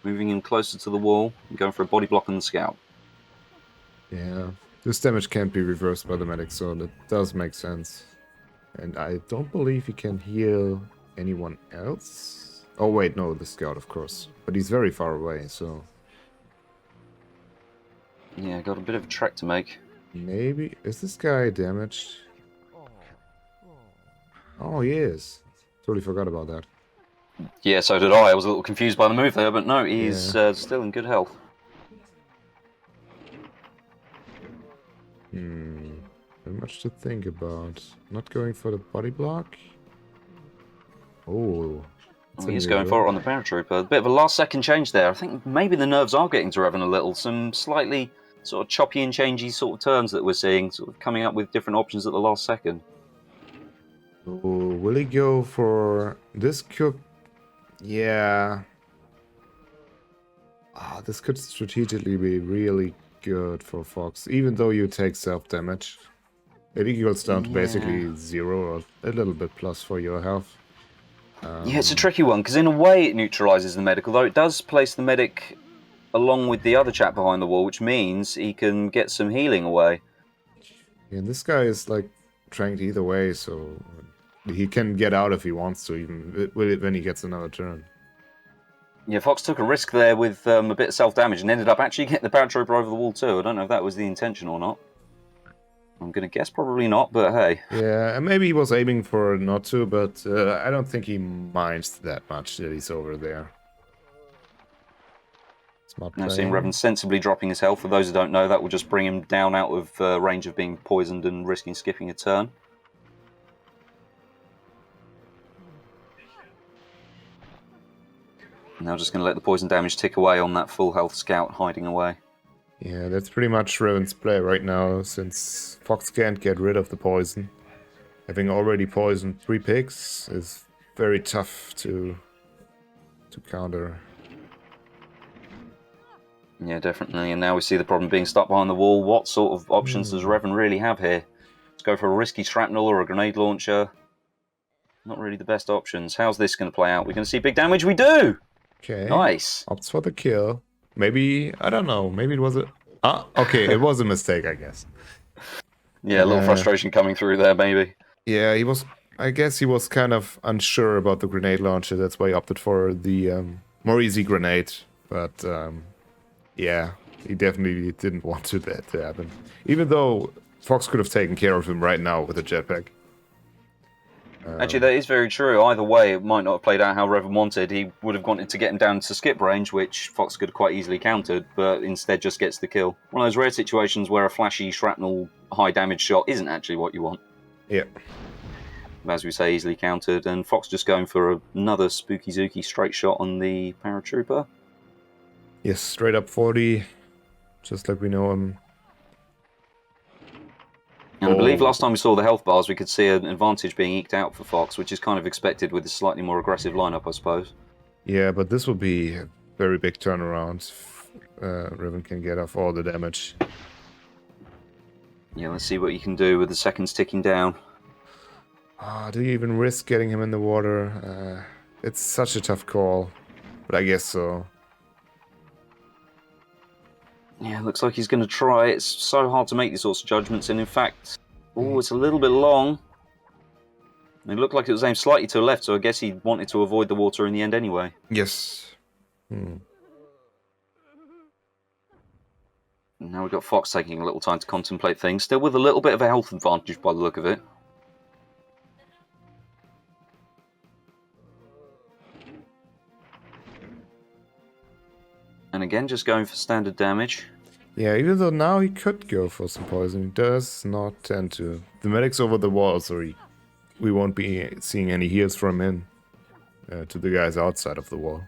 Moving in closer to the wall, going for a body block on the scout. Yeah, this damage can't be reversed by the medic, so that does make sense. And I don't believe he can heal anyone else. Oh wait, no, the scout, of course. But he's very far away, so... Yeah, got a bit of a trek to make. Maybe... Is this guy damaged? Oh, he is. Totally forgot about that. Yeah, so did I. I was a little confused by the move there, but no, he's still in good health. Very much to think about. Not going for the body block. Oh. He's going for it on the paratrooper. A bit of a last-second change there. I think maybe the nerves are getting to Revan a little. Some slightly sort of choppy and changey sort of turns that we're seeing, sort of coming up with different options at the last second. Oh, will he go for this could... Yeah. This could strategically be really good for Fox, even though you take self-damage. It equals down to basically 0 or a little bit plus for your health. Yeah, it's a tricky one, because in a way it neutralises the medic, although it does place the medic along with the other chap behind the wall, which means he can get some healing away. And this guy is like tranked either way, so he can get out if he wants to, even when he gets another turn. Yeah, Fox took a risk there with a bit of self-damage and ended up actually getting the paratrooper over the wall too. I don't know if that was the intention or not. I'm going to guess probably not, but hey. Yeah, and maybe he was aiming for not to, but I don't think he minds that much that he's over there. Smart Now play. seeing Revan sensibly dropping his health. For those who don't know, that will just bring him down out of range of being poisoned and risking skipping a turn. Now just going to let the poison damage tick away on that full health scout hiding away. Yeah, that's pretty much Revan's play right now, since Fox can't get rid of the poison. Having already poisoned 3 pigs is very tough to counter. Yeah, definitely. And now we see the problem being stuck behind the wall. What sort of options does Revan really have here? Let's go for a risky shrapnel or a grenade launcher. Not really the best options. How's this going to play out? We're going to see big damage. We do! Okay. Nice. Opts for the kill. Maybe, I don't know, maybe it was a... okay, it was a mistake, I guess. Yeah, a little frustration coming through there, maybe. Yeah, he was... I guess he was kind of unsure about the grenade launcher. That's why he opted for the more easy grenade. But, yeah, he definitely didn't want that to happen. Even though Fox could have taken care of him right now with a jetpack. Actually, that is very true. Either way, it might not have played out how Revan wanted. He would have wanted to get him down to skip range, which Fox could have quite easily countered, but instead just gets the kill. One of those rare situations where a flashy shrapnel high damage shot isn't actually what you want. Yeah. As we say, easily countered, and Fox just going for another spooky zooky straight shot on the paratrooper. Yes, straight up 40, just like we know him. And I believe last time we saw the health bars, we could see an advantage being eked out for Fox, which is kind of expected with a slightly more aggressive lineup, I suppose. Yeah, but this will be a very big turnaround. Revan can get off all the damage. Yeah, let's see what you can do with the seconds ticking down. Do you even risk getting him in the water? It's such a tough call, but I guess so. Yeah, looks like he's going to try. It's so hard to make these sorts of judgments, and in fact, it's a little bit long. It looked like it was aimed slightly to the left, so I guess he wanted to avoid the water in the end anyway. Yes. Now we've got Fox taking a little time to contemplate things, still with a little bit of a health advantage by the look of it. And again, just going for standard damage. Yeah, even though now he could go for some poison, he does not tend to. The medic's over the wall, so we won't be seeing any heals from him to the guys outside of the wall.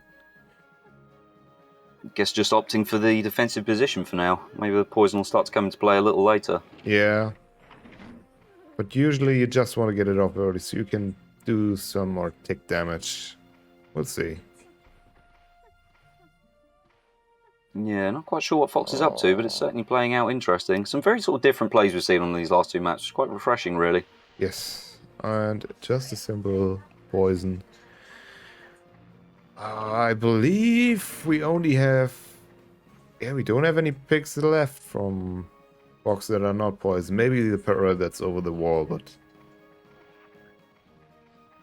Guess just opting for the defensive position for now. Maybe the poison will start to come into play a little later. Yeah. But usually you just want to get it off early so you can do some more tick damage. We'll see. Yeah, not quite sure what Fox is up to, but it's certainly playing out interesting. Some very sort of different plays we've seen on these last 2 maps. Quite refreshing, really. Yes. And just a simple poison. I believe we only have... Yeah, we don't have any picks left from Fox that are not poison. Maybe the para that's over the wall, but...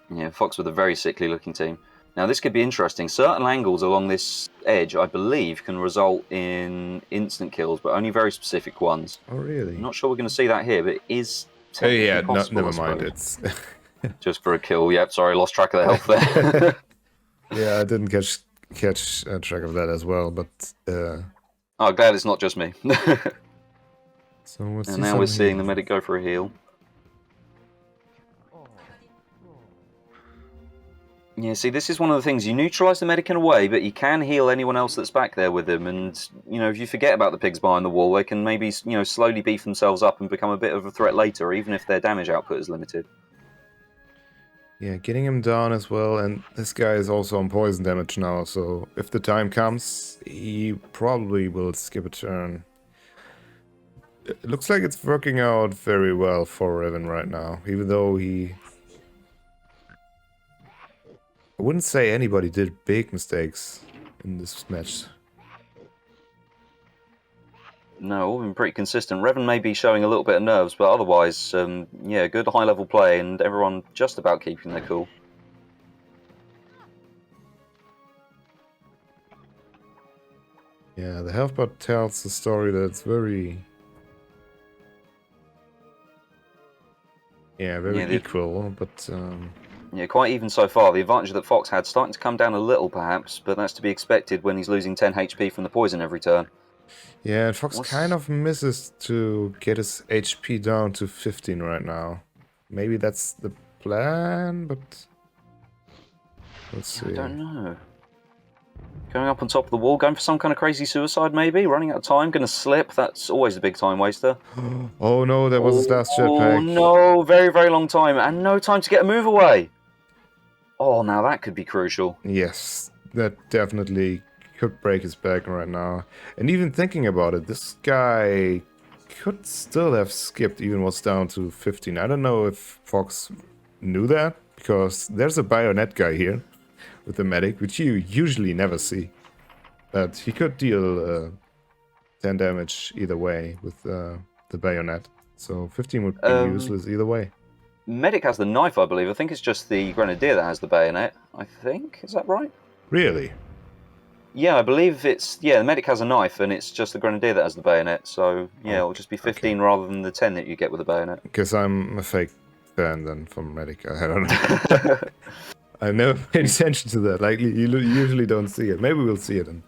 Yeah, Fox with a very sickly looking team. Now this could be interesting. Certain angles along this edge, I believe, can result in instant kills, but only very specific ones. Oh, really? I'm not sure we're going to see that here, but it is Oh, yeah, possible, never mind. It's just for a kill. Yep, sorry, lost track of the health there. Yeah, I didn't catch track of that as well, but... Oh, glad it's not just me. So what's and now we're seeing the medic go for a heal. Yeah, see, this is one of the things. You neutralise the medic in a way, but you can heal anyone else that's back there with him. And, you know, if you forget about the pigs behind the wall, they can maybe, you know, slowly beef themselves up and become a bit of a threat later, even if their damage output is limited. Yeah, getting him down as well, and this guy is also on poison damage now, so if the time comes, he probably will skip a turn. It looks like it's working out very well for Revan right now, even though I wouldn't say anybody did big mistakes in this match. No, all been pretty consistent. Revan may be showing a little bit of nerves, but otherwise, yeah, good high-level play, and everyone just about keeping their cool. Yeah, the health bar tells a story that's very... Yeah, very equal, but... Yeah, quite even so far. The advantage that Fox had starting to come down a little, perhaps, but that's to be expected when he's losing 10 HP from the poison every turn. Yeah, and Fox kind of misses to get his HP down to 15 right now. Maybe that's the plan, but... Let's see. I don't know. Going up on top of the wall, going for some kind of crazy suicide, maybe? Running out of time, going to slip. That's always a big time waster. Oh no, that was his last jetpack. Oh no, very, very long time, and no time to get a move away. Oh, now that could be crucial. Yes, that definitely could break his back right now. And even thinking about it, this guy could still have skipped even was down to 15. I don't know if Fox knew that, because there's a bayonet guy here with the medic, which you usually never see. But he could deal 10 damage either way with the bayonet. So 15 would be useless either way. Medic has the knife, I believe. I think it's just the Grenadier that has the bayonet. I think. Is that right? Really? Yeah, I believe it's... Yeah, the Medic has a knife, and it's just the Grenadier that has the bayonet. So, yeah, it'll just be 15 rather than the 10 that you get with the bayonet. Because I'm a fake fan then from Medic. I don't know. I never paid attention to that. Like, you usually don't see it. Maybe we'll see it in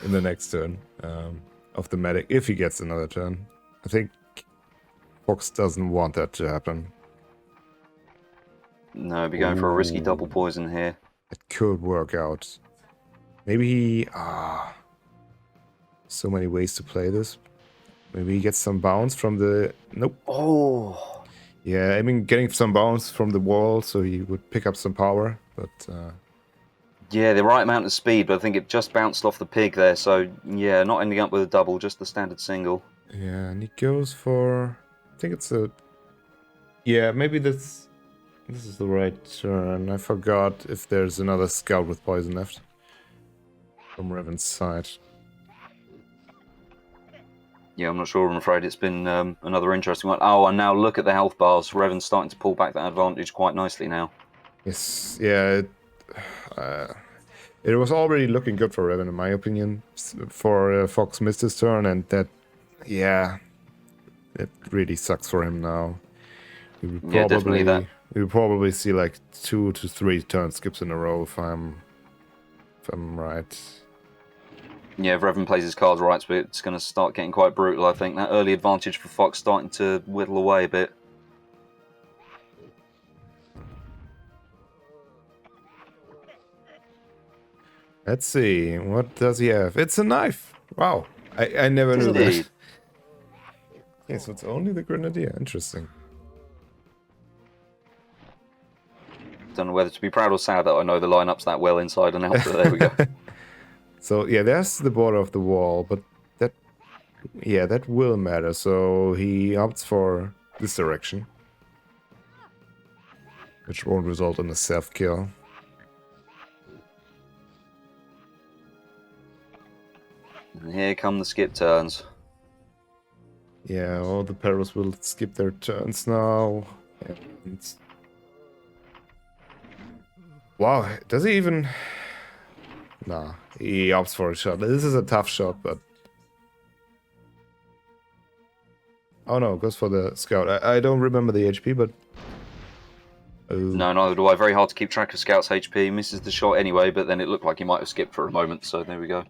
the next turn of the Medic, if he gets another turn. I think Fox doesn't want that to happen. No, be going for a risky double poison here. It could work out. Maybe he... so many ways to play this. Maybe he gets some bounce from the... Nope. Oh. Yeah, I mean, getting some bounce from the wall, so he would pick up some power, but... Yeah, the right amount of speed, but I think it just bounced off the pig there, so yeah, not ending up with a double, just the standard single. Yeah, and he goes for... I think it's a... Yeah, maybe this is the right turn. I forgot if there's another scout with poison left. From Revan's side. Yeah, I'm not sure. I'm afraid it's been another interesting one. Oh, and now look at the health bars. Revan's starting to pull back that advantage quite nicely now. Yes, yeah. It was already looking good for Revan, in my opinion. For Fox missed his turn, and that, yeah, it really sucks for him now. Yeah, definitely that. We will probably see like 2 to 3 turn skips in a row if I'm right. Yeah, if Revan plays his cards right, but it's going to start getting quite brutal, I think. That early advantage for Fox starting to whittle away a bit. Let's see, what does he have? It's a knife! Wow, I never knew that. Yeah, so it's only the Grenadier, interesting. Don't know whether to be proud or sad that I know the lineups that well inside and out, but there we go. So yeah, there's the border of the wall, but that, yeah, that will matter. So he opts for this direction, which won't result in a self-kill. And here come the skip turns. Yeah, all the Perros will skip their turns now. And... Wow, does he even... Nah, he opts for a shot. This is a tough shot, but... Oh no, goes for the scout. I don't remember the HP, but... No, neither do I. Very hard to keep track of Scout's HP. Misses the shot anyway, but then it looked like he might have skipped for a moment, so there we go.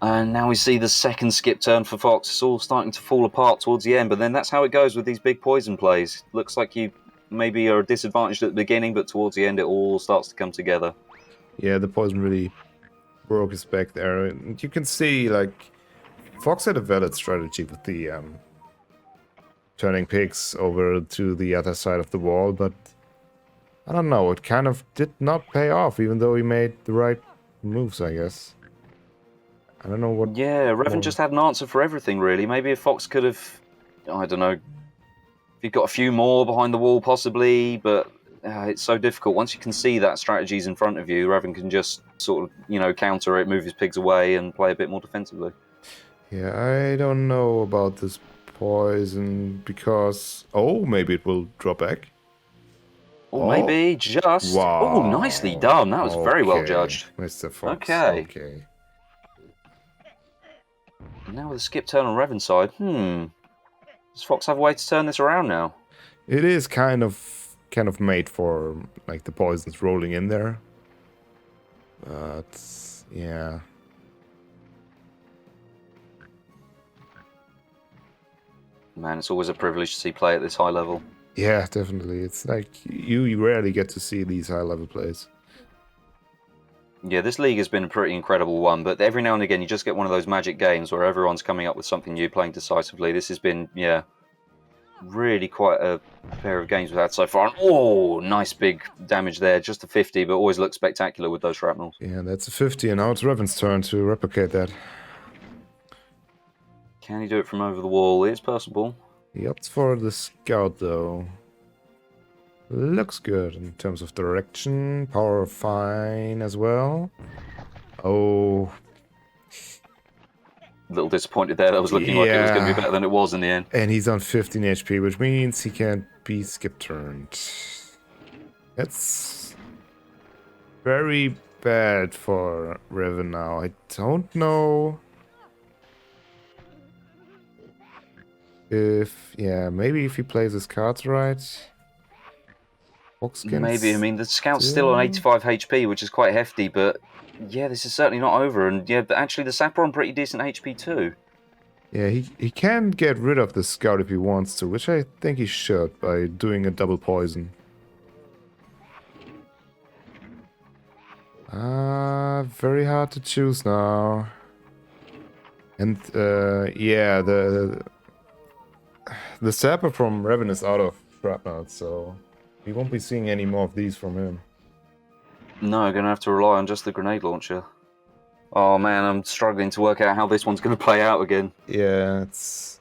And now we see the second skip turn for Fox. It's all starting to fall apart towards the end, but then that's how it goes with these big poison plays. Looks like you maybe are disadvantaged at the beginning, but towards the end it all starts to come together. Yeah, the poison really broke his back there. And you can see, like, Fox had a valid strategy with the turning pigs over to the other side of the wall, but I don't know, it kind of did not pay off, even though he made the right moves, I guess. I don't know what... Yeah, Revan just had an answer for everything, really. Maybe if Fox could have, I don't know, if he got a few more behind the wall, possibly, but it's so difficult. Once you can see that strategy's in front of you, Revan can just sort of, you know, counter it, move his pigs away, and play a bit more defensively. Yeah, I don't know about this poison, because... Oh, maybe it will drop back. Or maybe just... Wow. Oh, nicely done. That was very well judged. Mr. Fox, Okay. okay. Now with a skip turn on Revan's side, does Fox have a way to turn this around now? It is kind of made for, like, the poisons rolling in there. But, yeah. Man, it's always a privilege to see play at this high level. Yeah, definitely. It's like, you rarely get to see these high-level plays. Yeah, this league has been a pretty incredible one, but every now and again you just get one of those magic games where everyone's coming up with something new, playing decisively. This has been, yeah, really quite a pair of games we've had so far. Oh, nice big damage there. Just a 50, but always looks spectacular with those shrapnels. Yeah, that's a 50, and now it's Revan's turn to replicate that. Can he do it from over the wall? It's possible. He opts for the scout, though. Looks good in terms of direction. Power fine as well. Oh. A little disappointed there. That was looking like it was going to be better than it was in the end. And he's on 15 HP, which means he can't be skip turned. That's very bad for Revan now. I don't know if... Yeah, maybe if he plays his cards right. Maybe. I mean, the scout's still on 85 HP, which is quite hefty, but yeah, this is certainly not over. And yeah, but actually the sapper on pretty decent HP too. Yeah, he can get rid of the scout if he wants to, which I think he should by doing a double poison. Very hard to choose now. And yeah, the sapper from Revan is out of shrapnel, so we won't be seeing any more of these from him. No, going to have to rely on just the grenade launcher. Oh man, I'm struggling to work out how this one's going to play out again. Yeah, it's...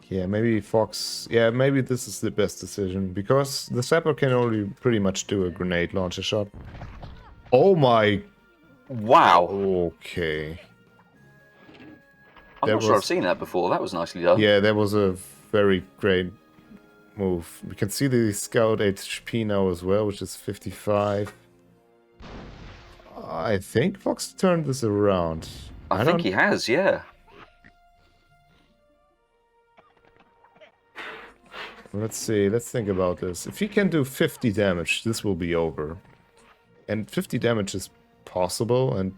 Yeah, maybe Fox... Yeah, maybe this is the best decision, because the sapper can only pretty much do a grenade launcher shot. Oh my... Wow. Okay. I'm not sure I've seen that before. That was nicely done. Yeah, that was a very great move. We can see the scout HP now as well, which is 55. I think Fox turned this around. I think he has, yeah. Let's see, let's think about this. If he can do 50 damage, this will be over. And 50 damage is possible, and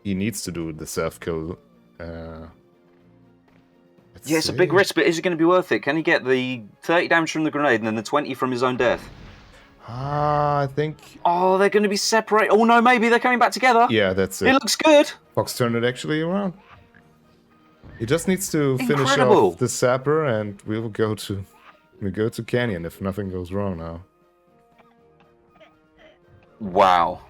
he needs to do the self-kill. Yeah, it's a big risk, but is it going to be worth it? Can he get the 30 damage from the grenade and then the 20 from his own death? I think... Oh, they're going to be separate. Oh no, maybe they're coming back together. Yeah, that's it. It looks good. Fox turned it actually around. He just needs to finish off the sapper, and we go to Canyon if nothing goes wrong now. Wow.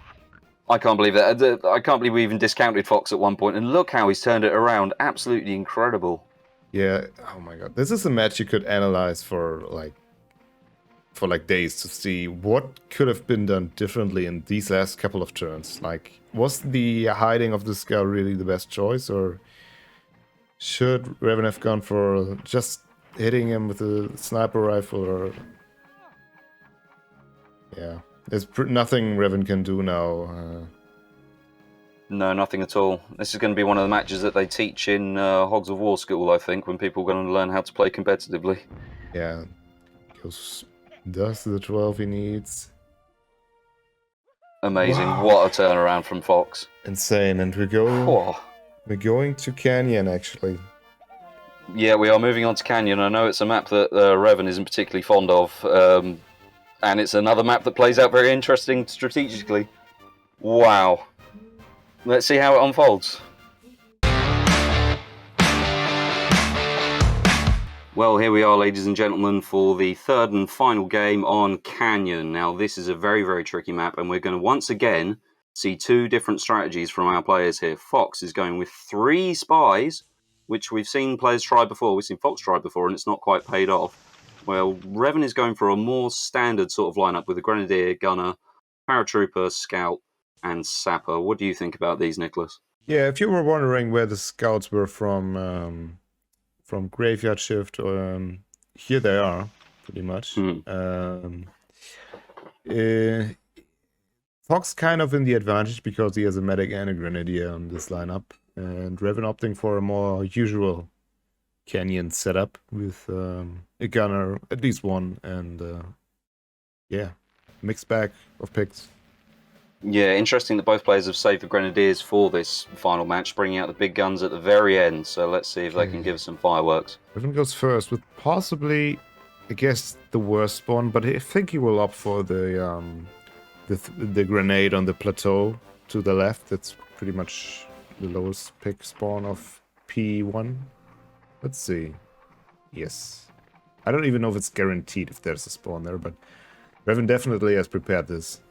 I can't believe that. I can't believe we even discounted Fox at one point, and look how he's turned it around. Absolutely incredible. Yeah, oh my god. This is a match you could analyze for days to see what could have been done differently in these last couple of turns. Like, was the hiding of the scout really the best choice, or should Revan have gone for just hitting him with a sniper rifle, or... Yeah. There's nothing Revan can do now. No, nothing at all. This is going to be one of the matches that they teach in Hogs of War school, I think, when people are going to learn how to play competitively. Yeah. Does the 12 he needs. Amazing. Wow. What a turnaround from Fox. Insane. And we're going to Canyon, actually. Yeah, we are moving on to Canyon. I know it's a map that Revan isn't particularly fond of. And it's another map that plays out very interesting strategically. Wow. Let's see how it unfolds. Well, here we are, ladies and gentlemen, for the third and final game on Canyon. Now, this is a very, very tricky map, and we're going to once again see two different strategies from our players here. Fox is going with 3 spies, which we've seen players try before. We've seen Fox try before, and it's not quite paid off. Well, Revan is going for a more standard sort of lineup with a Grenadier, Gunner, Paratrooper, Scout, and Sapper. What do you think about these, Nicholas? Yeah, if you were wondering where the scouts were from Graveyard Shift, here they are, pretty much. Fox kind of in the advantage because he has a medic and a grenadier on this lineup, and Revan opting for a more usual Canyon setup with a gunner, at least one, and yeah, mixed bag of picks. Yeah, interesting that both players have saved the Grenadiers for this final match, bringing out the big guns at the very end. So let's see if they can give us some fireworks. Revan goes first with possibly, I guess, the worst spawn, but I think he will opt for the grenade on the plateau to the left. That's pretty much the lowest pick spawn of P1. Let's see. Yes. I don't even know if it's guaranteed if there's a spawn there, but Revan definitely has prepared this.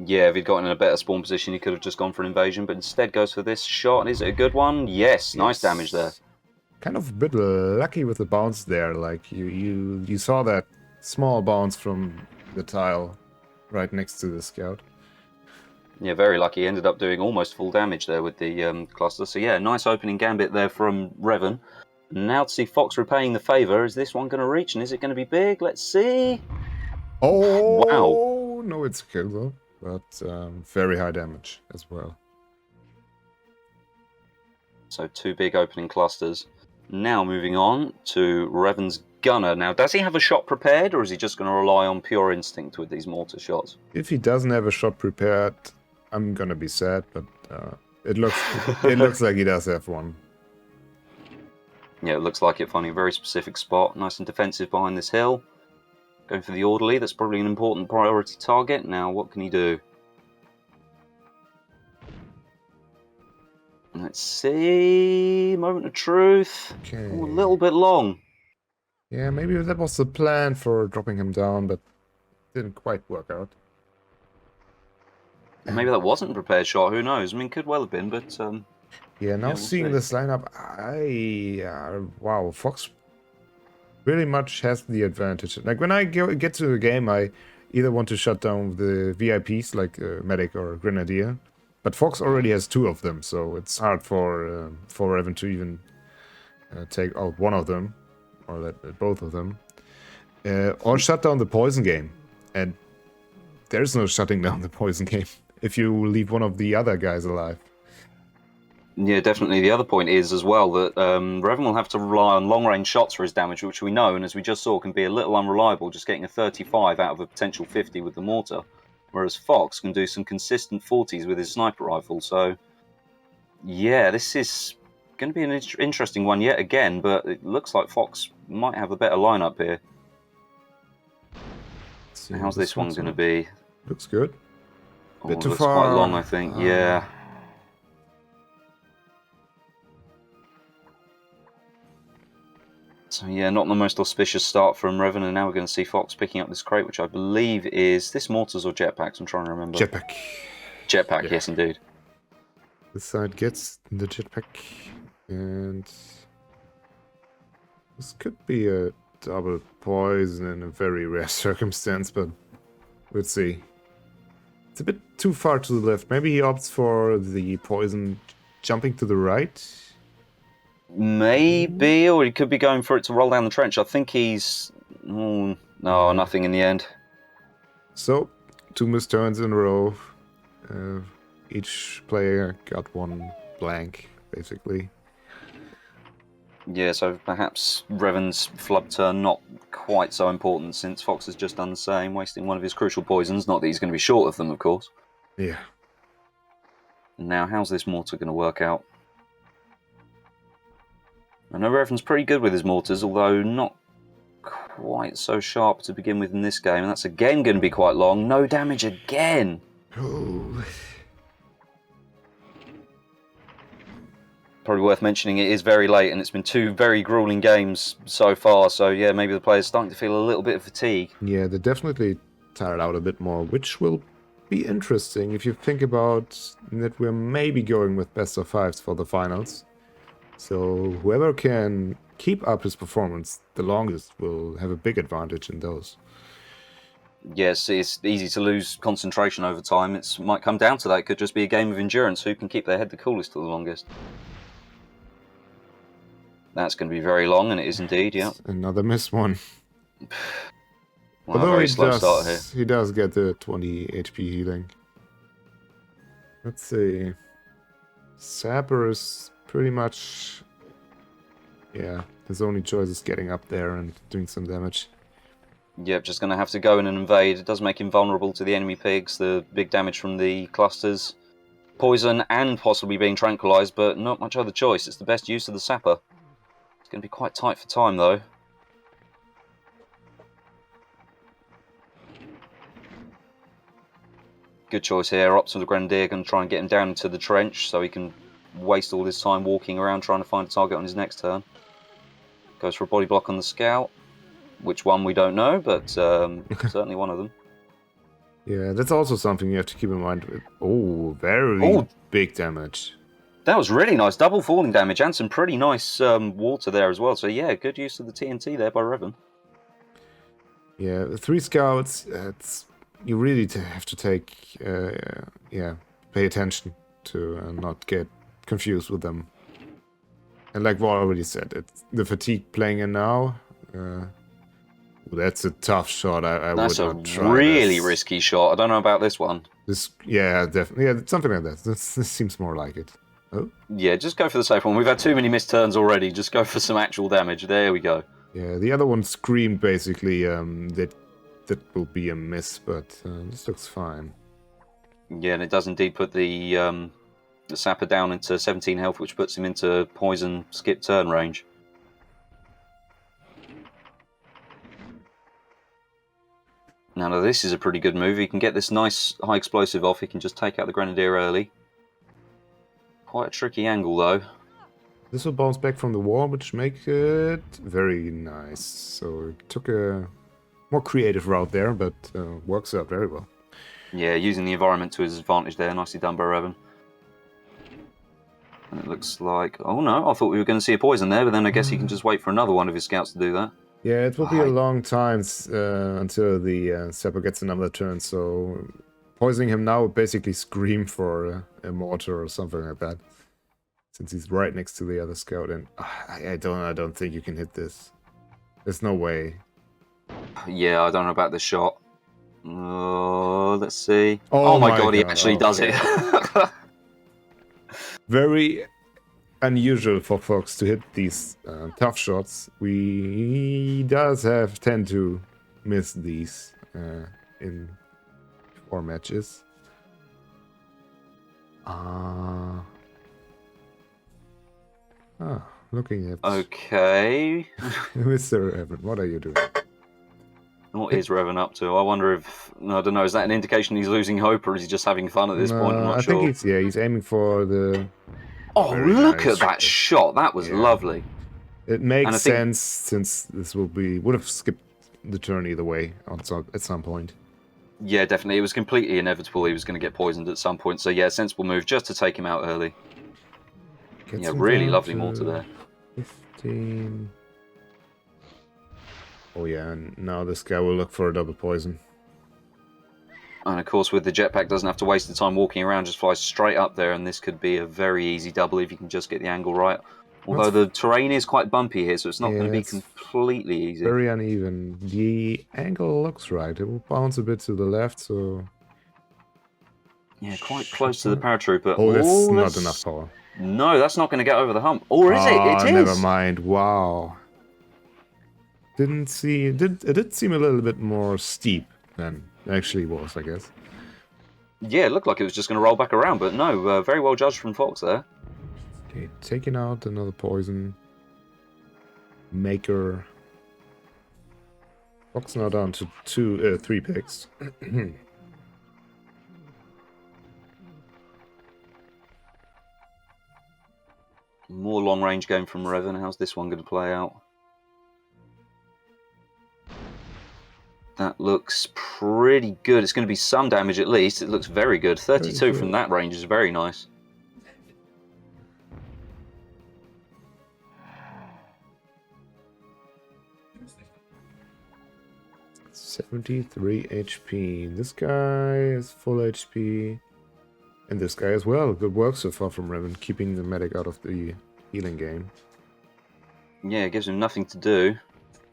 Yeah, if he'd gotten in a better spawn position, he could have just gone for an invasion, but instead goes for this shot. Is it a good one? Yes, nice damage there. Kind of a bit lucky with the bounce there. Like you saw that small bounce from the tile right next to the scout. Yeah, very lucky. Ended up doing almost full damage there with the cluster. So yeah, nice opening gambit there from Revan. Now to see Fox repaying the favour. Is this one going to reach, and is it going to be big? Let's see. Oh, wow. No, it's a kill though. But very high damage as well. So 2 big opening clusters. Now moving on to Revan's gunner. Now, does he have a shot prepared, or is he just going to rely on pure instinct with these mortar shots? If he doesn't have a shot prepared, I'm going to be sad, but it looks like he does have one. Yeah, it looks like it, finding a very specific spot. Nice and defensive behind this hill. Going for the orderly, that's probably an important priority target. Now, what can he do? Let's see. Moment of truth. Okay. Ooh, a little bit long. Yeah, maybe that was the plan for dropping him down, but didn't quite work out. Maybe that wasn't a prepared shot. Who knows? I mean, could well have been, but yeah. Now seeing this lineup, wow, Fox really much has the advantage. Like when I get to a game, I either want to shut down the VIPs like medic or grenadier, but Fox already has 2 of them, so it's hard for Revan to even take out one of them or both of them, or shut down the poison game. And there's no shutting down the poison game if you leave one of the other guys alive. Yeah, definitely. The other point is as well that Revan will have to rely on long-range shots for his damage, which we know, and as we just saw, can be a little unreliable, just getting a 35 out of a potential 50 with the mortar, whereas Fox can do some consistent 40s with his sniper rifle. So, yeah, this is going to be an interesting one yet again, but it looks like Fox might have a better lineup here. How's this one going to be? Looks good. Bit too far. Quite long, I think. Yeah. So yeah, not the most auspicious start from Revan, and now we're going to see Fox picking up this crate, which I believe is this mortars or jetpacks. I'm trying to remember. Jetpack. Jetpack, yeah. Yes, indeed. This side gets the jetpack, and this could be a double poison in a very rare circumstance, but we'll see. It's a bit too far to the left. Maybe he opts for the poison jumping to the right. Maybe, or he could be going for it to roll down the trench. I think he's... no, nothing in the end. So, 2 missed turns in a row. Each player got 1 blank, basically. Yeah, so perhaps Revan's flub turn not quite so important since Fox has just done the same, wasting one of his crucial poisons. Not that he's going to be short of them, of course. Yeah. Now, how's this mortar going to work out? I know Revan's pretty good with his mortars, although not quite so sharp to begin with in this game. And that's again going to be quite long. No damage again. Oh. probably worth mentioning it is very late, and it's been 2 very grueling games so far. So yeah, maybe the players starting to feel a little bit of fatigue. Yeah, they're definitely tired out a bit more, which will be interesting if you think about that we're maybe going with best of 5s for the finals. So whoever can keep up his performance the longest will have a big advantage in those. Yes, it's easy to lose concentration over time. It might come down to that. It could just be a game of endurance. Who can keep their head the coolest for the longest? That's going to be very long, and it is indeed, yeah. Another missed one. Well, Although very slow start here. he does get the 20 HP healing. Let's see. Sapper is pretty much... yeah, his only choice is getting up there and doing some damage. Yep, just going to have to go in and invade. It does make him vulnerable to the enemy pigs, the big damage from the clusters, poison, and possibly being tranquilized, but not much other choice. It's the best use of the sapper. It's going to be quite tight for time, though. Good choice here. Opt to the Grenadier, going to try and get him down into the trench so he can waste all his time walking around trying to find a target on his next turn. Goes for a body block on the scout. Which one we don't know, but certainly one of them. Yeah, that's also something you have to keep in mind. Oh, very big damage. That was really nice. Double falling damage and some pretty nice water there as well. So yeah, good use of the TNT there by Revan. Yeah, 3 scouts, you really have to take, pay attention to not get confused with them. And like War already said, it's the fatigue playing in now. That's a tough shot. I would not try. That's a really risky shot. I don't know about this one. Yeah, definitely. Yeah, something like that. This seems more like it. Oh. Yeah, just go for the safe one. We've had too many missed turns already. Just go for some actual damage. There we go. Yeah, the other one screamed basically that will be a miss, but this looks fine. Yeah, and it does indeed put the sapper down into 17 health, which puts him into poison skip turn range. Now this is a pretty good move. He can get this nice high explosive off. He can just take out the Grenadier early. Quite a tricky angle though. This will bounce back from the wall, which makes it very nice. So it took a more creative route there, but works out very well. Yeah, using the environment to his advantage there. Nicely done by Revan. And it looks like... oh no, I thought we were going to see a poison there, but then I guess he can just wait for another one of his scouts to do that. Yeah, it will be a long time until the Sapper gets another turn, so poisoning him now would basically scream for a mortar or something like that, since he's right next to the other scout, and I don't think you can hit this. There's no way. Yeah, I don't know about this shot. Let's see. Oh my god, he actually does it. Very unusual for Fox to hit these tough shots. We tend to miss these in 4 matches. Looking at... okay. Mr. Revan, what are you doing? What is Revan up to? I wonder if... I don't know, is that an indication he's losing hope, or is he just having fun at this point? I'm not sure. I think he's aiming for the... oh, look at that shot! That was lovely. It makes sense, since this would have skipped the turn either way at some point. Yeah, definitely. It was completely inevitable he was going to get poisoned at some point. So yeah, sensible move just to take him out early. Yeah, really lovely mortar there. 15. Oh yeah, and now this guy will look for a double poison. And of course, with the jetpack, doesn't have to waste the time walking around, just flies straight up there, and this could be a very easy double if you can just get the angle right. Although the terrain is quite bumpy here, so it's not going to be completely easy. Very uneven. The angle looks right. It will bounce a bit to the left, so... yeah, quite close to the paratrooper. Oh, that's not enough power. No, that's not going to get over the hump. Or is it? It is! Never mind. Wow. Didn't see... It did seem a little bit more steep than it actually was, I guess. Yeah, it looked like it was just going to roll back around, but no, very well judged from Fox there. Okay, taking out another poison. Maker. Fox now down to 3 picks. more long-range game from Revan. How's this one going to play out? That looks pretty good. It's going to be some damage at least. It looks very good. 32 from that range is very nice. $73 HP. This guy is full HP. And this guy as well. Good work so far from Revan, keeping the medic out of the healing game. Yeah, it gives him nothing to do.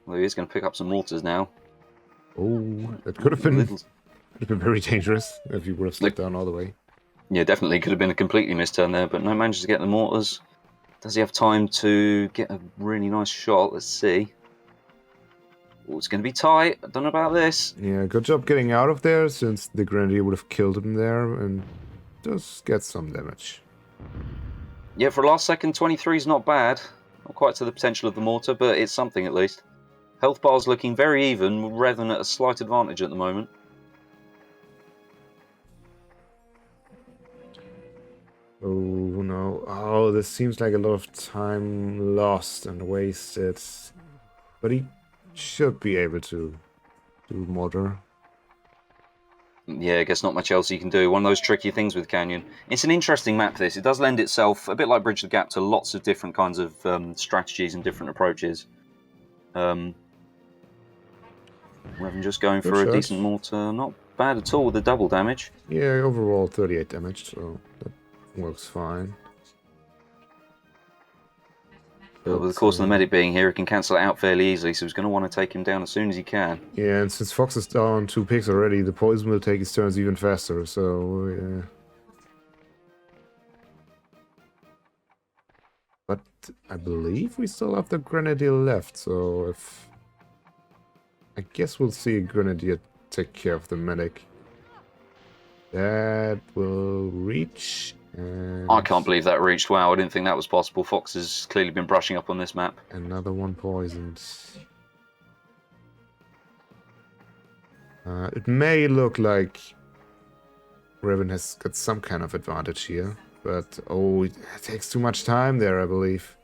Well, he is going to pick up some mortars now. Oh, that could have been very dangerous if you would have slipped down all the way. Yeah, definitely could have been a completely missed turn there, but no, manages to get the mortars. Does he have time to get a really nice shot? Let's see. Oh, it's going to be tight. I don't know about this. Yeah, good job getting out of there, since the Grenadier would have killed him there, and does get some damage. Yeah, for a last second, 23 is not bad. Not quite to the potential of the mortar, but it's something at least. Health bar's looking very even, Revan at a slight advantage at the moment. Oh no. Oh, this seems like a lot of time lost and wasted. But he should be able to do mortar. Yeah, I guess not much else you can do. One of those tricky things with Canyon. It's an interesting map, this. It does lend itself, a bit like Bridge the Gap, to lots of different kinds of strategies and different approaches. Revan just going for a decent mortar. Not bad at all with the double damage. Yeah, overall 38 damage, so that works fine. But with the course of the medic being here, he can cancel it out fairly easily, so he's going to want to take him down as soon as he can. Yeah, and since Fox is down 2 picks already, the poison will take his turns even faster, so yeah. But I believe we still have the Grenadier left, so if... I guess we'll see a Grenadier take care of the medic. That will reach... And I can't believe that reached. Wow, I didn't think that was possible. Fox has clearly been brushing up on this map. Another one poisoned. It may look like Revan has got some kind of advantage here, but oh, it takes too much time there, I believe.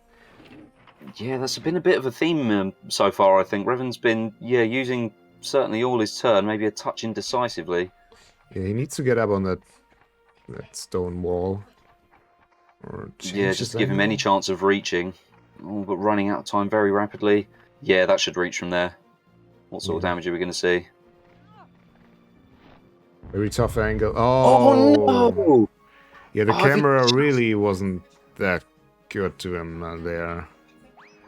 Yeah, that's been a bit of a theme so far, I think. Revan's been, using certainly all his turn, maybe a touch indecisively. Yeah, he needs to get up on that stone wall. Or just to give him any chance of reaching. Oh, but running out of time very rapidly. Yeah, that should reach from there. What sort of damage are we going to see? Very tough angle. Oh, no! Yeah, the camera really wasn't that good to him there.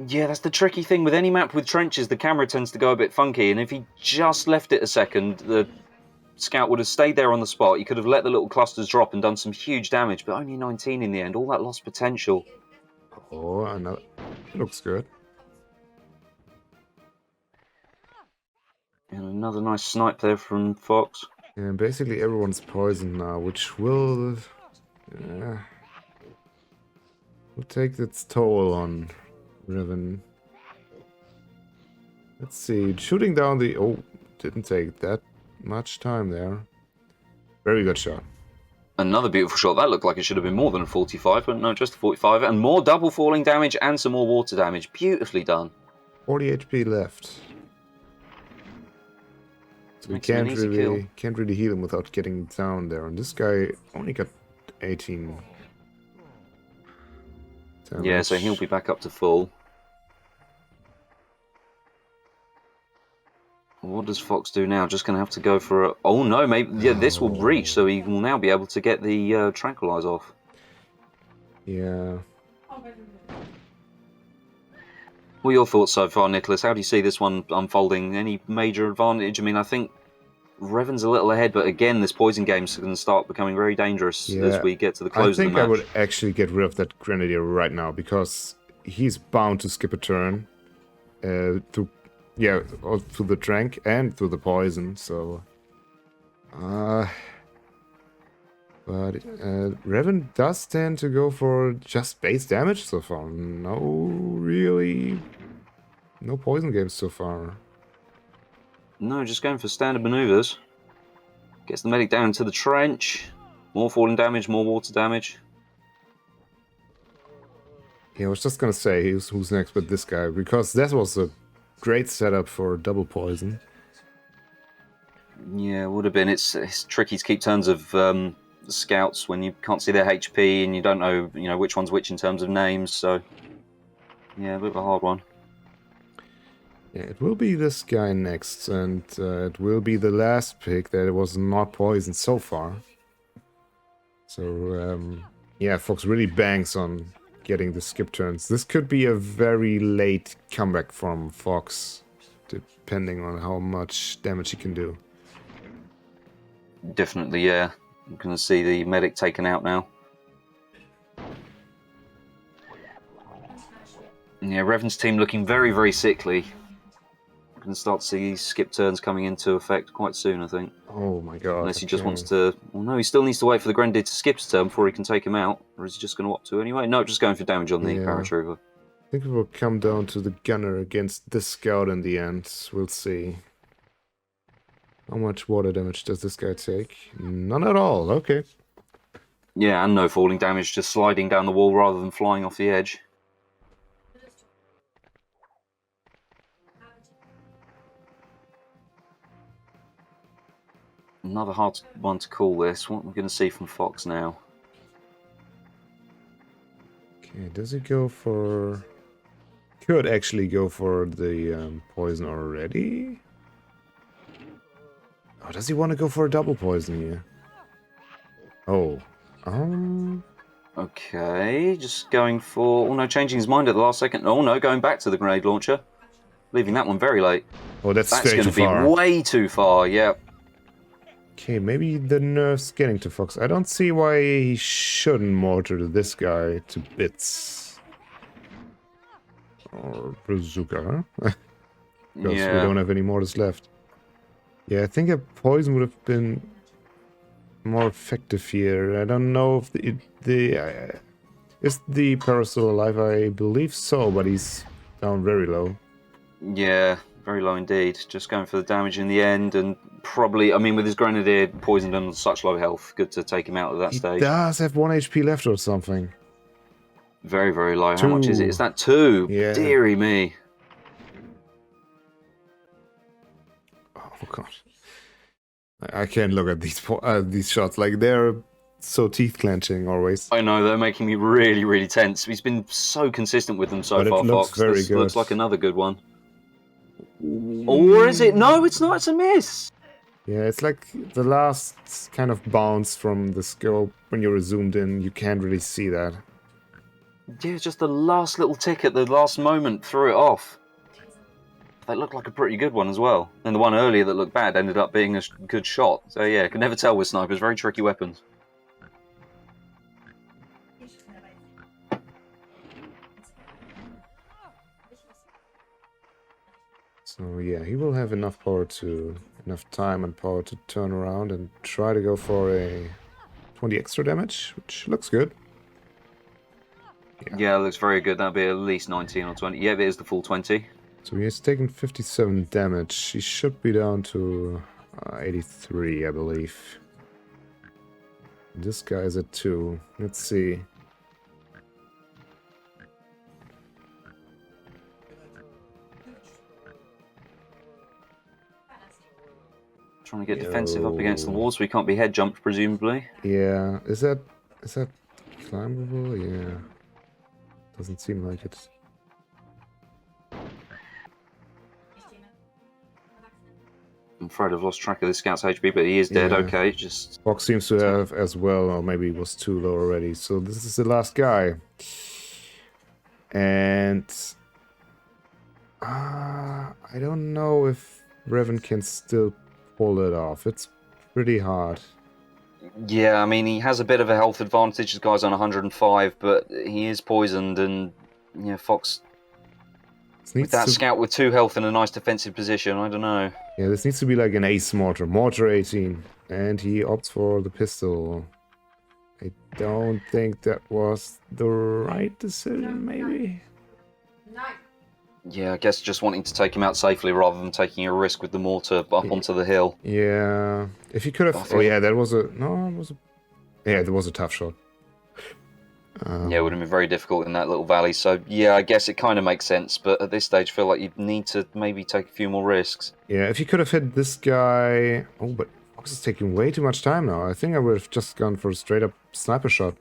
Yeah, that's the tricky thing. With any map with trenches, the camera tends to go a bit funky, and if he just left it a second, the Scout would have stayed there on the spot. He could have let the little clusters drop and done some huge damage, but only 19 in the end. All that lost potential. Oh, another. Looks good. And another nice snipe there from Fox. And basically everyone's poisoned now, which will take its toll on Revan. Let's see. Shooting down the... Oh, didn't take that much time there. Very good shot. Another beautiful shot. That looked like it should have been more than a 45, but no, just a 45. And more double falling damage and some more water damage. Beautifully done. 40 HP left. So we can't really heal him without getting down there. And this guy only got 18 damage. Yeah, so he'll be back up to full. What does Fox do now? Just going to have to go for a... Oh, no, maybe... Yeah, this will reach, so he will now be able to get the Tranquilize off. Yeah. What are your thoughts so far, Nicholas? How do you see this one unfolding? Any major advantage? I mean, I think Revan's a little ahead, but again, this poison game's going to start becoming very dangerous as we get to the close of the match. I think I would actually get rid of that Grenadier right now, because he's bound to skip a turn through the trank and through the poison, so... But Revan does tend to go for just base damage so far. No poison games so far. No, just going for standard maneuvers. Gets the medic down to the trench. More falling damage, more water damage. Yeah, I was just gonna say who's next with this guy, because that was a great setup for double poison. Yeah, it would have been. It's tricky to keep turns of scouts when you can't see their HP and you don't know, which one's which in terms of names. So, yeah, a bit of a hard one. Yeah, it will be this guy next, and it will be the last pick that was not poisoned so far. So, yeah, Fox really banks on getting the skip turns. This could be a very late comeback from Fox, depending on how much damage he can do. Definitely, yeah. I'm going to see the medic taken out now. Yeah, Revan's team looking very, very sickly. We're going to start to see these skip turns coming into effect quite soon, I think. Oh my god. Unless he just wants to... Well, no, he still needs to wait for the Grenadier to skip his turn before he can take him out. Or is he just going to opt to anyway? No, just going for damage on the paratrooper. I think it will come down to the gunner against this scout in the end. We'll see. How much water damage does this guy take? None at all. Okay. Yeah, and no falling damage, just sliding down the wall rather than flying off the edge. Another hard one to call this. What are we going to see from Fox now? Okay, does he go for... Could actually go for the poison already? Oh, does he want to go for a double poison here? Oh. Okay, just going for... Oh no, changing his mind at the last second. Oh no, going back to the grenade launcher. Leaving that one very late. Oh, that's going to be way too far, yeah. Okay, maybe the nerf's getting to Fox. I don't see why he shouldn't mortar this guy to bits. Or bazooka, huh? Because we don't have any mortars left. Yeah, I think a poison would have been more effective here. I don't know if is the Parasol alive? I believe so, but he's down very low. Yeah, very low indeed. Just going for the damage in the end, and probably, I mean, with his Grenadier poisoned and such low health, good to take him out at that stage. He does have 1 HP left or something. Very, very low. 2. How much is it? Is that 2? Yeah. Deary me. Oh god, I can't look at these shots. Like, they're so teeth clenching always. I know, they're making me really, really tense. He's been so consistent with them so far, looks Fox. Very this good. Looks like another good one. Or is it? No, it's not. It's a miss. Yeah, it's like the last kind of bounce from the scope. When you're zoomed in, you can't really see that. Yeah, just the last little tick at the last moment threw it off. That looked like a pretty good one as well. And the one earlier that looked bad ended up being a good shot. So yeah, can never tell with snipers. Very tricky weapons. So yeah, he will have enough time and power to turn around and try to go for a 20 extra damage, which looks good. Yeah, it looks very good. That'll be at least 19 or 20. Yeah, it is the full 20. So he has taken 57 damage. He should be down to 83, I believe. This guy's at 2. Let's see. Trying to get defensive up against the wall so he can't be head jumped, presumably. Yeah, is that climbable? Yeah. Doesn't seem like it. I'm afraid I've lost track of the scout's HP, but he is dead. Yeah. Okay, just... Fox seems to have as well, or maybe he was too low already. So this is the last guy. And... I don't know if Revan can still pull it off. It's pretty hard. Yeah, I mean, he has a bit of a health advantage. The guy's on 105, but he is poisoned, and yeah, Fox... With that scout with 2 health in a nice defensive position, I don't know. Yeah, this needs to be like an ace mortar. Mortar 18. And he opts for the pistol. I don't think that was the right decision, maybe? Yeah, I guess just wanting to take him out safely rather than taking a risk with the mortar up onto the hill. Yeah. If he could have... Oh yeah, that was a... No, it was a... Yeah, that was a tough shot. Yeah, it would have been very difficult in that little valley. So, yeah, I guess it kind of makes sense. But at this stage, I feel like you'd need to maybe take a few more risks. Yeah, if you could have hit this guy... Oh, but Fox is taking way too much time now. I think I would have just gone for a straight-up sniper shot.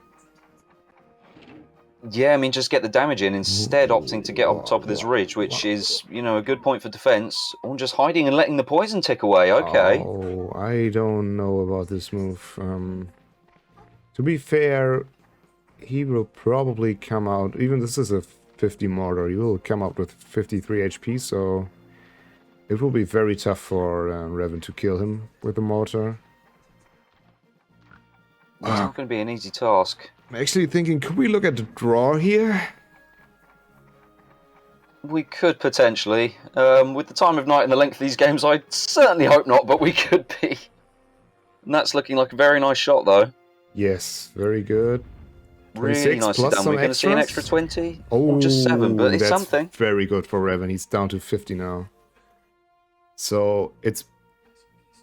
Yeah, I mean, just get the damage in, instead opting to get on top of this ridge, which is, you know, a good point for defense, or just hiding and letting the poison tick away. Okay. Oh, I don't know about this move. To be fair, he will probably come out... Even this is a 50 mortar. He will come out with 53 HP, so... It will be very tough for Revan to kill him with the mortar. It's not going to be an easy task. I'm actually thinking, could we look at the draw here? We could potentially. With the time of night and the length of these games, I certainly hope not, but we could be. And that's looking like a very nice shot, though. Yes, very good. Really nicely done. We're going to see an extra 20? Oh, or just 7, but it's that's something. Very good for Revan. He's down to 50 now. So it's...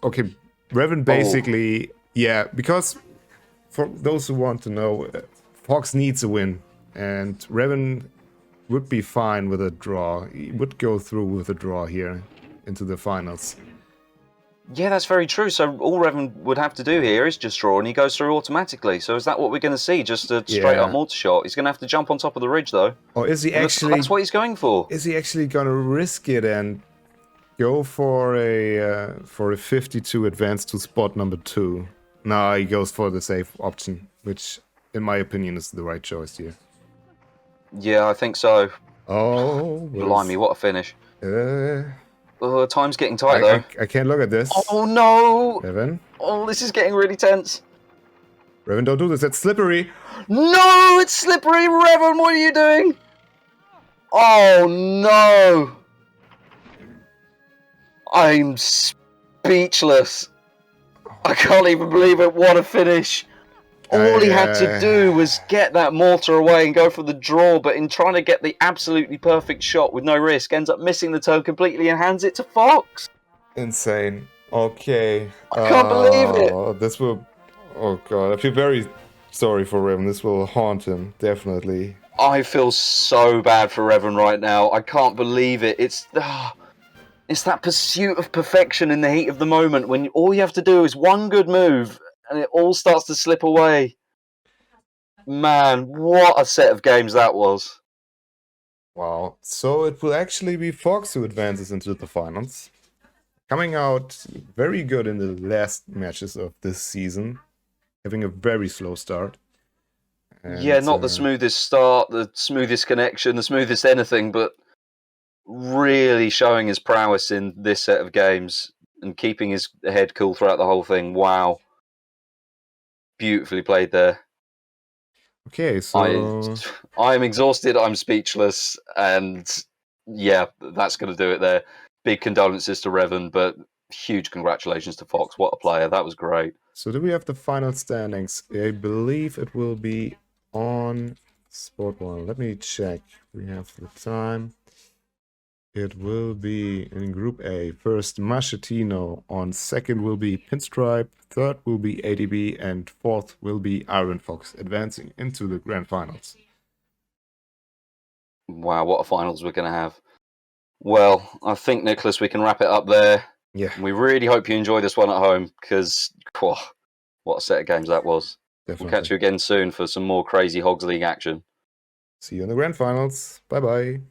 Okay, Revan basically... Yeah, because... For those who want to know, Hogs needs a win, and Revan would be fine with a draw. He would go through with a draw here into the finals. Yeah, that's very true. So all Revan would have to do here is just draw, and he goes through automatically. So is that what we're going to see? Just a straight-up mortar shot? He's going to have to jump on top of the ridge, though. Or is he actually... That's what he's going for. Is he actually going to risk it and go for a 52 advance to spot number 2? No, he goes for the safe option, which, in my opinion, is the right choice here. Yeah, I think so. Oh, blimey, what a finish. Time's getting tight, though. I can't look at this. Oh, no! Revan? Oh, this is getting really tense. Revan, don't do this. That's slippery. No, it's slippery, Revan. What are you doing? Oh, no. I'm speechless. I can't even believe it. What a finish. All he had to do was get that mortar away and go for the draw, but in trying to get the absolutely perfect shot with no risk, ends up missing the turn completely and hands it to Fox. Insane. Okay. I can't believe it. This will... Oh, God. I feel very sorry for Revan. This will haunt him, definitely. I feel so bad for Revan right now. I can't believe it. It's that pursuit of perfection in the heat of the moment when all you have to do is one good move and it all starts to slip away. Man, what a set of games that was. Wow. So it will actually be Fox who advances into the finals. Coming out very good in the last matches of this season. Having a very slow start. And, yeah, not the smoothest start, the smoothest connection, the smoothest anything, but really showing his prowess in this set of games and keeping his head cool throughout the whole thing. Wow. Beautifully played there. Okay, so... I'm exhausted, I'm speechless, and yeah, that's going to do it there. Big condolences to Revan, but huge congratulations to Fox. What a player. That was great. So do we have the final standings? I believe it will be on Sport 1. Let me check. We have the time. It will be in Group A. First, Machetino. On second will be Pinstripe. Third will be ADB. And fourth will be Iron Fox, advancing into the Grand Finals. Wow, what a finals we're going to have. Well, I think, Nicholas, we can wrap it up there. Yeah. We really hope you enjoy this one at home, because what a set of games that was. Definitely. We'll catch you again soon for some more crazy Hogs League action. See you in the Grand Finals. Bye-bye.